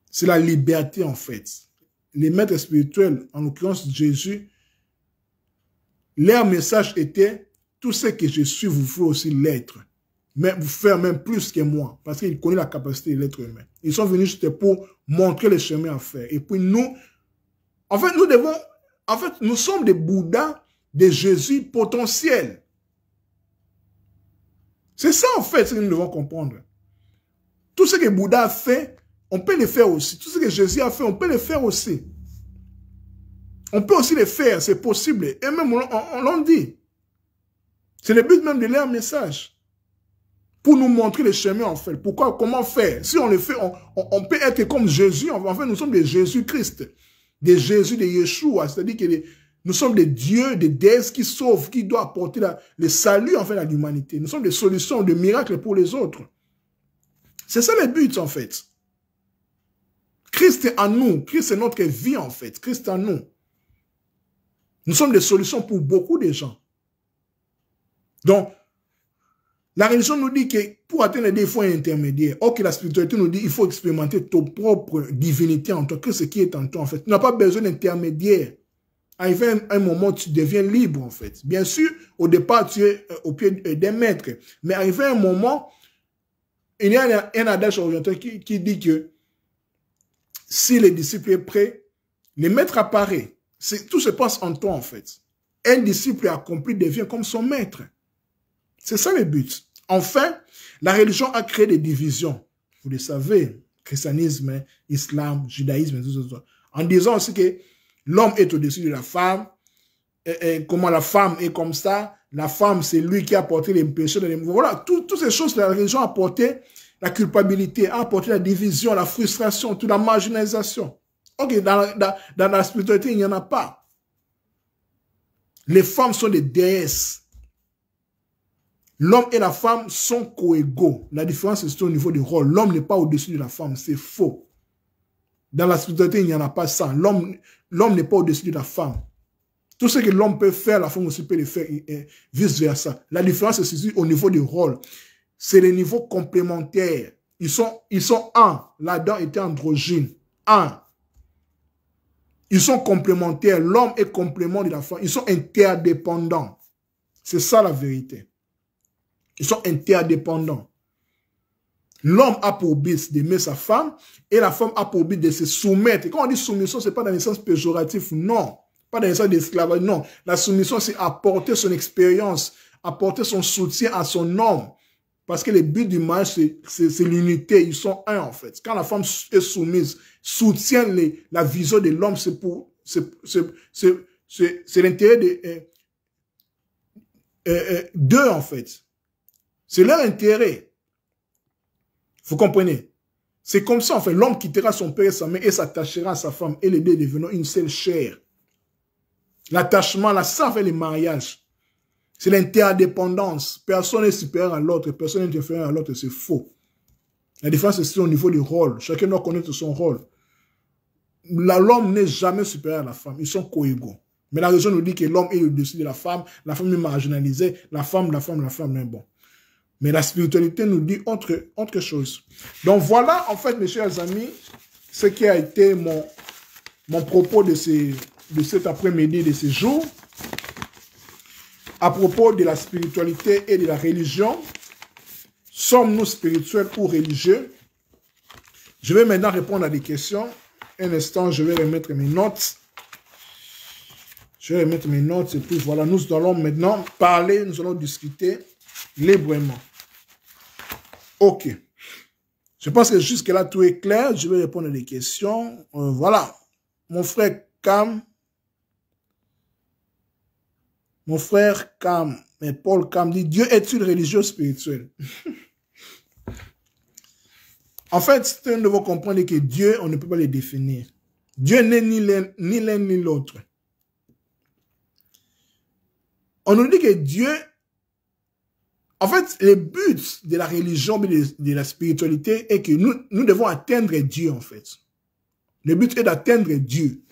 C'est la liberté, en fait. Les maîtres spirituels, en l'occurrence Jésus, leur message était, tout ce que je suis, vous pouvez aussi l'être. Mais vous faire même plus que moi. Parce qu'ils connaissent la capacité de l'être humain. Ils sont venus juste pour montrer les chemins à faire. Et puis nous, en fait, nous sommes des Bouddhas, des Jésus potentiels. C'est ça, en fait, ce que nous devons comprendre. Tout ce que Bouddha a fait, on peut le faire aussi. Tout ce que Jésus a fait, on peut le faire aussi. On peut aussi le faire, c'est possible. Et même, on l'en dit. C'est le but même de leur message. Pour nous montrer les chemins, en fait. Pourquoi, comment faire? Si on le fait, on peut être comme Jésus. En fait, nous sommes des Jésus-Christ. Des Jésus, des Yeshua. C'est-à-dire que nous sommes des dieux, des déesses qui sauvent, qui doivent apporter le salut, en fait, à l'humanité. Nous sommes des solutions, des miracles pour les autres. C'est ça le but, en fait. Christ est en nous. Christ est notre vie, en fait. Christ est en nous. Nous sommes des solutions pour beaucoup de gens. Donc, la religion nous dit que pour atteindre Dieu, il faut un intermédiaire. Or que la spiritualité nous dit qu'il faut expérimenter ton propre divinité en toi, que ce qui est en toi, en fait. Tu n'as pas besoin d'intermédiaire. Arrivé à un moment, tu deviens libre, en fait. Bien sûr, au départ, tu es au pied des maîtres. Mais arrivé à un moment, il y a un adage oriental qui dit que si le disciple est prêt, le maître apparaît. Tout se passe en toi, en fait. Un disciple accompli devient comme son maître. C'est ça le but. Enfin, la religion a créé des divisions. Vous le savez, christianisme, islam, judaïsme, tout. En disant aussi que l'homme est au-dessus de la femme, comment la femme est comme ça, la femme c'est lui qui a apporté les péchés. Voilà, toutes ces choses, la religion a apporté la culpabilité, a apporté la division, la frustration, toute la marginalisation. Ok, dans la spiritualité, il n'y en a pas. Les femmes sont des déesses. L'homme et la femme sont coégaux. La différence est au niveau du rôle. L'homme n'est pas au-dessus de la femme, c'est faux. Dans la spiritualité, il n'y en a pas ça. L'homme n'est pas au-dessus de la femme. Tout ce que l'homme peut faire, la femme aussi peut le faire, et vice-versa. La différence est au niveau du rôle. C'est les niveaux complémentaires. Ils sont un. L'Adam était androgyne. Un. Ils sont complémentaires. L'homme est complément de la femme. Ils sont interdépendants. C'est ça la vérité. Ils sont interdépendants. L'homme a pour but d'aimer sa femme et la femme a pour but de se soumettre. Et quand on dit soumission, ce n'est pas dans le sens péjoratif, non. Pas dans le sens d'esclavage, non. La soumission, c'est apporter son expérience, apporter son soutien à son homme. Parce que le but du mariage, c'est l'unité. Ils sont un, en fait. Quand la femme est soumise, soutient la vision de l'homme, c'est l'intérêt d'eux, en fait. C'est leur intérêt. Vous comprenez? C'est comme ça, en fait. L'homme quittera son père et sa mère et s'attachera à sa femme. Et les deux devenant une seule chair. L'attachement, là, ça fait le mariage. C'est l'interdépendance. Personne n'est supérieur à l'autre. Personne n'est inférieur à l'autre. C'est faux. La différence, c'est au niveau du rôle. Chacun doit connaître son rôle. L'homme n'est jamais supérieur à la femme. Ils sont coégaux. Mais la religion nous dit que l'homme est au-dessus de la femme est marginalisée. La femme, mais bon. Mais la spiritualité nous dit autre chose. Donc voilà, en fait, mes chers amis, ce qui a été mon propos de cet après-midi, de ce jour, à propos de la spiritualité et de la religion. Sommes-nous spirituels ou religieux? Je vais maintenant répondre à des questions. Un instant, je vais remettre mes notes. Et puis voilà, nous allons maintenant parler, nous allons discuter librement. Ok. Je pense que jusque-là, tout est clair. Je vais répondre à des questions. Voilà. Mon frère Cam, Paul Cam dit, Dieu est-il religieux ou spirituel? En fait, nous devons comprendre que Dieu, on ne peut pas le définir. Dieu n'est ni l'un ni l'autre. On nous dit que Dieu, en fait, le but de la religion, de la spiritualité est que nous devons atteindre Dieu, en fait. Le but est d'atteindre Dieu.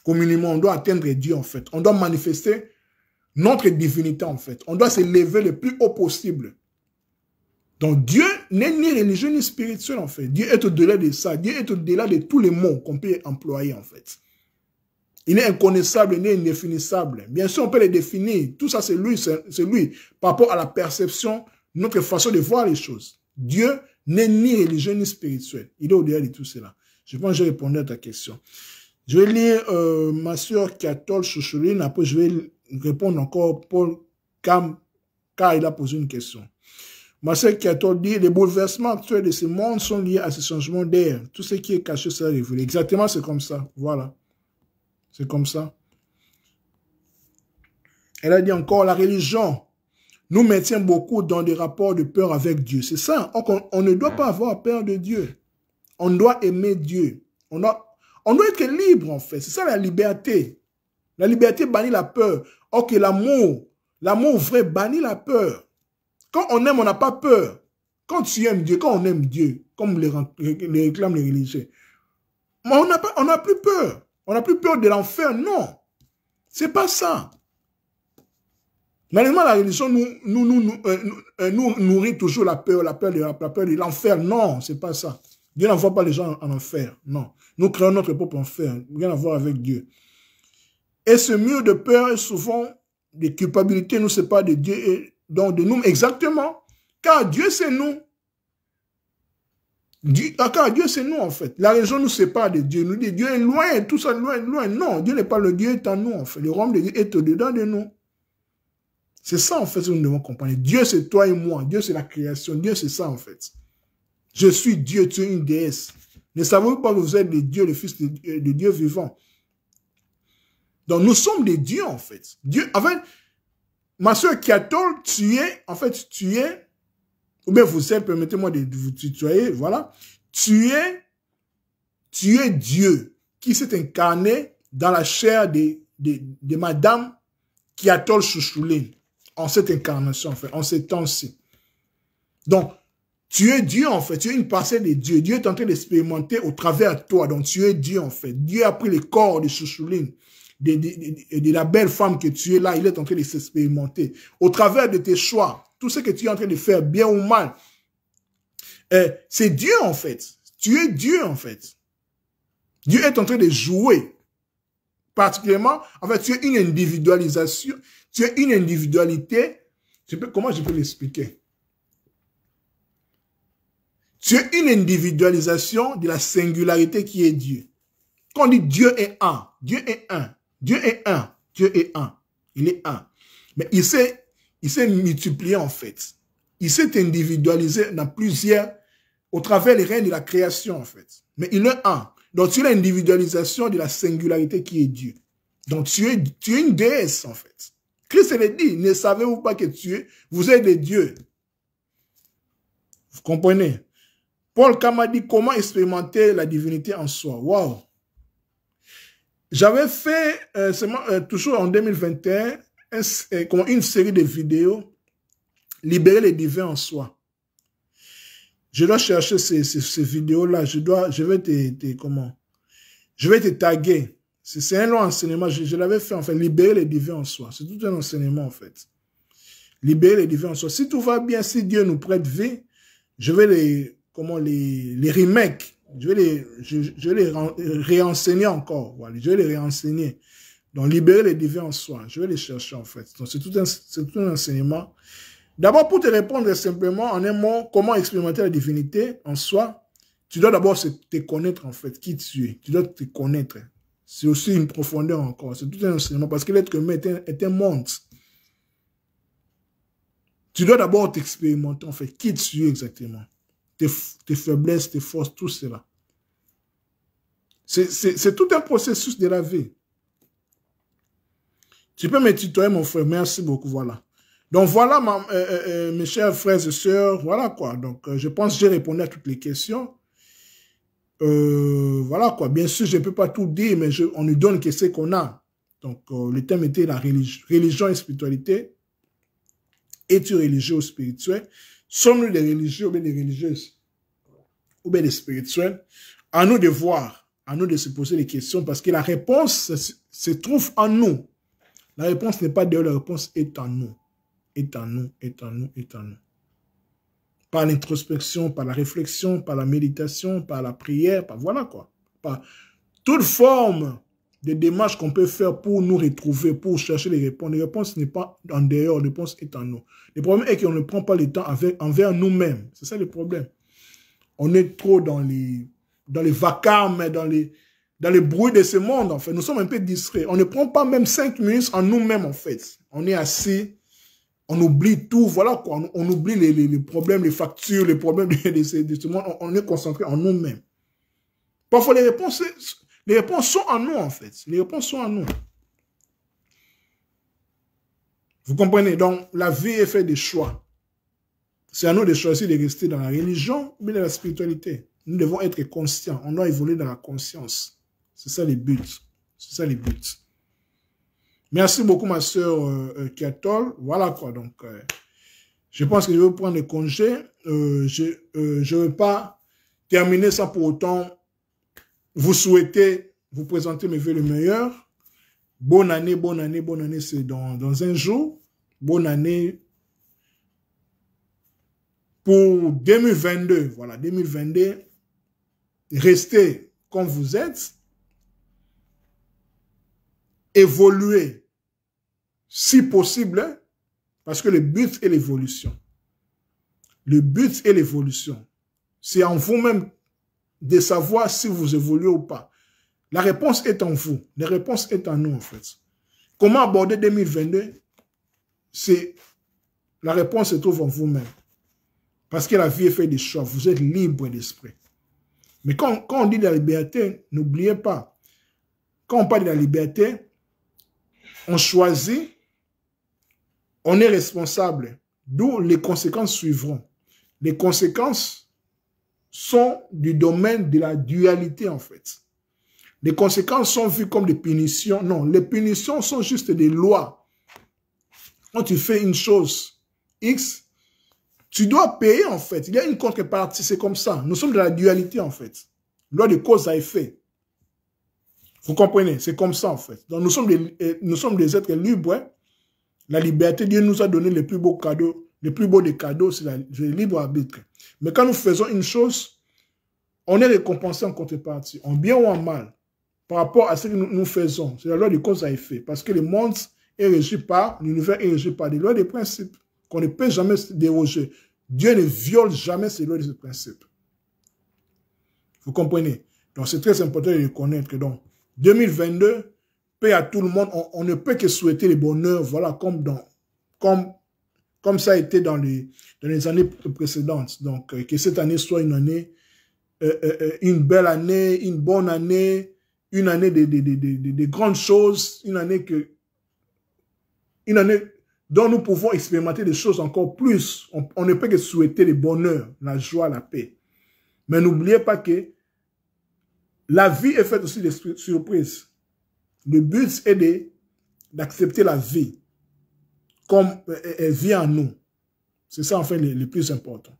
Communément, on doit atteindre Dieu, en fait. On doit manifester notre divinité, en fait. On doit se lever le plus haut possible. Donc, Dieu n'est ni religieux ni spirituel, en fait. Dieu est au-delà de ça. Dieu est au-delà de tous les mots qu'on peut employer, en fait. Il est inconnaissable, il est indéfinissable. Bien sûr, on peut les définir. Tout ça, c'est lui, par rapport à la perception, notre façon de voir les choses. Dieu n'est ni religieux ni spirituel. Il est au-delà de tout cela. Je pense que j'ai répondu à ta question. Je vais lire ma soeur Catol Chouchouline. Après, je vais répondre encore Paul Cam, car il a posé une question. Ma soeur Catol dit, les bouleversements actuels de ce monde sont liés à ce changement d'air. Tout ce qui est caché sera révélé. Exactement, c'est comme ça. Voilà. C'est comme ça. Elle a dit encore, la religion nous maintient beaucoup dans des rapports de peur avec Dieu. C'est ça. On ne doit pas avoir peur de Dieu. On doit aimer Dieu. On doit être libre, en fait. C'est ça la liberté. La liberté bannit la peur. Ok, l'amour vrai bannit la peur. Quand on aime, on n'a pas peur. Quand tu aimes Dieu, quand on aime Dieu, comme les réclament les religieux, on n'a plus peur. On n'a plus peur de l'enfer, non. C'est pas ça. Malheureusement, la religion nous nourrit toujours la peur de l'enfer. Non, c'est pas ça. Dieu n'envoie pas les gens en enfer. Non. Nous créons notre propre enfer. Rien à voir avec Dieu. Et ce mur de peur est souvent de culpabilité, nous sépare de Dieu et donc de nous. Exactement. Car Dieu, c'est nous. Car Dieu, c'est nous, en fait. La religion nous sépare de Dieu. Nous dit, Dieu est loin, tout ça, loin, loin. Non, Dieu n'est pas le Dieu, est en nous, en fait. Le royaume de Dieu est au-dedans de nous. C'est ça, en fait, ce que nous devons comprendre. Dieu, c'est toi et moi. Dieu, c'est la création. Dieu, c'est ça, en fait. Je suis Dieu, tu es une déesse. Ne savez-vous pas que vous êtes des dieux, le fils de Dieu vivant? Donc, nous sommes des dieux, en fait. Dieu, en fait, ma soeur Kiatol, tu es, ou bien vous êtes, permettez-moi de vous tutoyer, voilà. Tu es Dieu qui s'est incarné dans la chair de Madame Kiatol Chouchouline, en cette incarnation, en fait, en ces temps-ci. Donc, tu es Dieu, en fait. Tu es une parcelle de Dieu. Dieu est en train d'expérimenter au travers de toi. Donc, tu es Dieu, en fait. Dieu a pris le corps de Chouchouline, de la belle femme que tu es là. Il est en train de s'expérimenter. Au travers de tes choix, tout ce que tu es en train de faire, bien ou mal, c'est Dieu, en fait. Tu es Dieu, en fait. Dieu est en train de jouer. Particulièrement, en fait, tu es une individualisation. Tu es une individualité. Comment je peux l'expliquer? Tu es une individualisation de la singularité qui est Dieu. Quand on dit Dieu est un, Dieu est un, Dieu est un, Dieu est un. Il est un. Mais il s'est multiplié en fait. Il s'est individualisé dans plusieurs, au travers les règnes de la création en fait. Mais il est un. Donc tu es l'individualisation de la singularité qui est Dieu. Donc tu es une déesse en fait. Christ l'a dit, ne savez-vous pas que vous êtes des dieux. Vous comprenez? Paul Kama dit comment expérimenter la divinité en soi. Waouh! J'avais fait, toujours en 2021, une série de vidéos, libérer les divins en soi. Je dois chercher ces vidéos-là. Je vais te taguer. C'est un long enseignement. Je l'avais fait, en fait, libérer les divins en soi. C'est tout un enseignement, en fait. Libérer les divins en soi. Si tout va bien, si Dieu nous prête vie, je vais les remakes, je vais les réenseigner encore. Voilà, je vais les réenseigner. Donc, libérer les divins en soi. Je vais les chercher, en fait. Donc, c'est tout un enseignement. D'abord, pour te répondre simplement, en un mot, comment expérimenter la divinité en soi, tu dois d'abord te connaître, en fait, qui tu es. Tu dois te connaître. C'est aussi une profondeur encore. C'est tout un enseignement parce que l'être humain est un monde. Tu dois d'abord t'expérimenter, en fait, qui tu es exactement. Tes faiblesses, tes forces, tout cela. C'est tout un processus de la vie. Tu peux me tutoyer, mon frère. Merci beaucoup, voilà. Donc, voilà, mes chers frères et sœurs, voilà quoi. Donc, je pense que j'ai répondu à toutes les questions. Voilà quoi. Bien sûr, je ne peux pas tout dire, mais on nous donne ce qu'on a. Donc, le thème était la religion et spiritualité. Es-tu religieux ou spirituel? Sommes-nous des religieux ou bien des religieuses? Ou bien des spirituels? À nous de voir, à nous de se poser des questions parce que la réponse se trouve en nous. La réponse n'est pas dehors, la réponse est en nous. Est en nous, est en nous, est en nous. Par l'introspection, par la réflexion, par la méditation, par la prière, par voilà quoi. Par toute forme de démarches qu'on peut faire pour nous retrouver, pour chercher les réponses. Les réponses n'est pas en dehors, la réponse est en nous. Le problème est qu'on ne prend pas le temps envers nous-mêmes. C'est ça le problème. On est trop dans les vacarmes, dans les bruits de ce monde, en fait. Nous sommes un peu distraits. On ne prend pas même 5 minutes en nous-mêmes, en fait. On est assis, on oublie tout, voilà quoi. On oublie les problèmes, les factures, les problèmes de ce monde. On est concentré en nous-mêmes. Parfois, les réponses sont en nous, en fait. Les réponses sont en nous. Vous comprenez? Donc, la vie est faite de choix. C'est à nous de choisir de rester dans la religion ou bien dans la spiritualité. Nous devons être conscients. On doit évoluer dans la conscience. C'est ça le but. C'est ça le but. Merci beaucoup, ma soeur Kiatol. Voilà quoi. Donc, je pense que je vais prendre le congé. Je ne vais pas terminer sans pour autant vous souhaiter, vous présenter mes vœux les meilleurs. bonne année, c'est dans un jour. Bonne année pour 2022. Voilà, 2022, restez comme vous êtes. Évoluez, si possible, hein, parce que le but est l'évolution. Le but est l'évolution. C'est en vous-même de savoir si vous évoluez ou pas. La réponse est en vous. La réponse est en nous, en fait. Comment aborder 2022? La réponse se trouve en vous-même. Parce que la vie est faite de choix. Vous êtes libre d'esprit. Mais quand on dit de la liberté, n'oubliez pas, quand on parle de la liberté, on choisit, on est responsable, d'où les conséquences suivront. Les conséquences sont du domaine de la dualité, en fait. Les conséquences sont vues comme des punitions. Non, les punitions sont juste des lois. Quand tu fais une chose X, tu dois payer, en fait. Il y a une contrepartie, c'est comme ça. Nous sommes de la dualité, en fait. Loi de cause à effet. Vous comprenez? C'est comme ça, en fait. Donc, nous sommes des êtres libres. Hein? La liberté, Dieu nous a donné les plus beaux cadeaux. Le plus beau des cadeaux, c'est le libre arbitre. Mais quand nous faisons une chose, on est récompensé en contrepartie, en bien ou en mal, par rapport à ce que nous faisons. C'est la loi de cause à effet. Parce que le monde est régi par, l'univers est régi par des lois de principes qu'on ne peut jamais déroger. Dieu ne viole jamais ces lois de ce principe. Vous comprenez? Donc, c'est très important de reconnaître que donc, 2022, paix à tout le monde. On ne peut que souhaiter le bonheur, voilà, comme ça a été dans les années précédentes. Donc, que cette année soit une année, une belle année, une bonne année, une année de grandes choses, une année dont nous pouvons expérimenter des choses encore plus. On ne peut que souhaiter le bonheur, la joie, la paix. Mais n'oubliez pas que la vie est faite aussi de surprises. Le but est d'accepter la vie comme elle vient en nous. C'est ça, enfin, le plus important.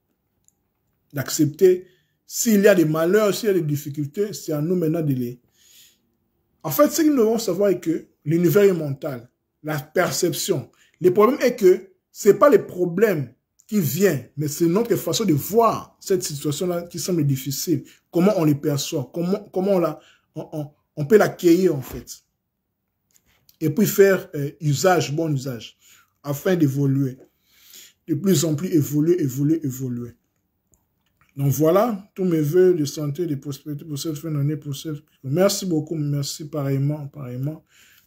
D'accepter, s'il y a des malheurs, s'il y a des difficultés, c'est à nous maintenant de les... En fait, ce que nous devons savoir est que l'univers est mental, la perception. Le problème est que ce n'est pas les problèmes qui viennent, mais c'est notre façon de voir cette situation-là qui semble difficile. Comment on les perçoit, comment on peut l'accueillir, en fait. Et puis faire bon usage, afin d'évoluer. De plus en plus évoluer. Donc voilà, tous mes vœux de santé, de prospérité pour cette fin d'année, Merci beaucoup, merci pareillement.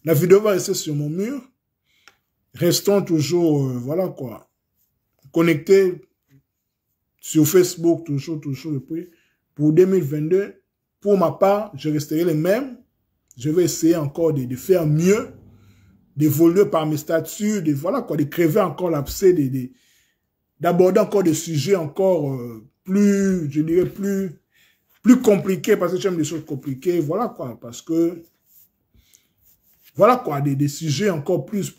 La vidéo va rester sur mon mur. Restons toujours, voilà quoi, connectés sur Facebook, toujours, et puis pour 2022, pour ma part, je resterai le même. Je vais essayer encore de faire mieux, d'évoluer par mes statuts, de crever encore l'abcès, d'aborder encore des sujets encore plus, je dirais, plus compliqués, parce que j'aime des choses compliquées, voilà quoi, parce que, voilà quoi, des sujets encore plus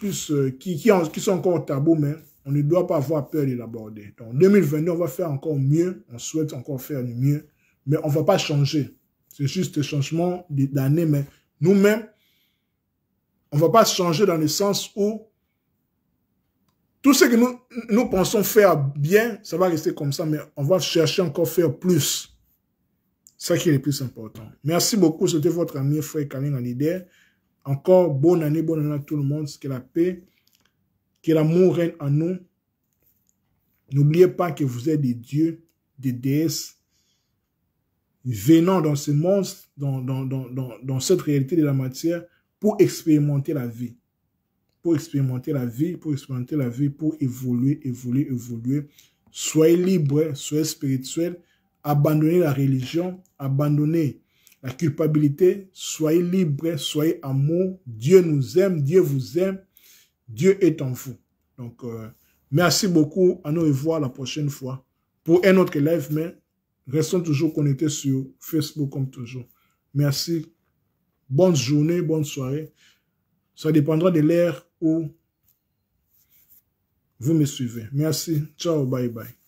qui sont encore tabous, mais on ne doit pas avoir peur de l'aborder. Donc, 2022, on va faire encore mieux, on souhaite encore faire mieux, mais on ne va pas changer. C'est juste un changement d'année, mais nous-mêmes, on ne va pas changer dans le sens où tout ce que nous pensons faire bien, ça va rester comme ça, mais on va chercher encore faire plus. C'est ça qui est le plus important. Merci beaucoup, c'était votre ami frère Kaling Alidé. Encore bonne année à tout le monde, que la paix, que l'amour règne en nous. N'oubliez pas que vous êtes des dieux, des déesses, venant dans ce monde, dans cette réalité de la matière, pour expérimenter la vie. Pour évoluer. Soyez libres, soyez spirituels, abandonnez la religion, abandonnez la culpabilité, soyez libres, soyez amour. Dieu nous aime, Dieu vous aime, Dieu est en vous. Donc, merci beaucoup, à nous revoir la prochaine fois pour un autre live, mais restons toujours connectés sur Facebook comme toujours. Merci, bonne journée, bonne soirée. Ça dépendra de l'ère où vous me suivez. Merci, ciao, bye bye.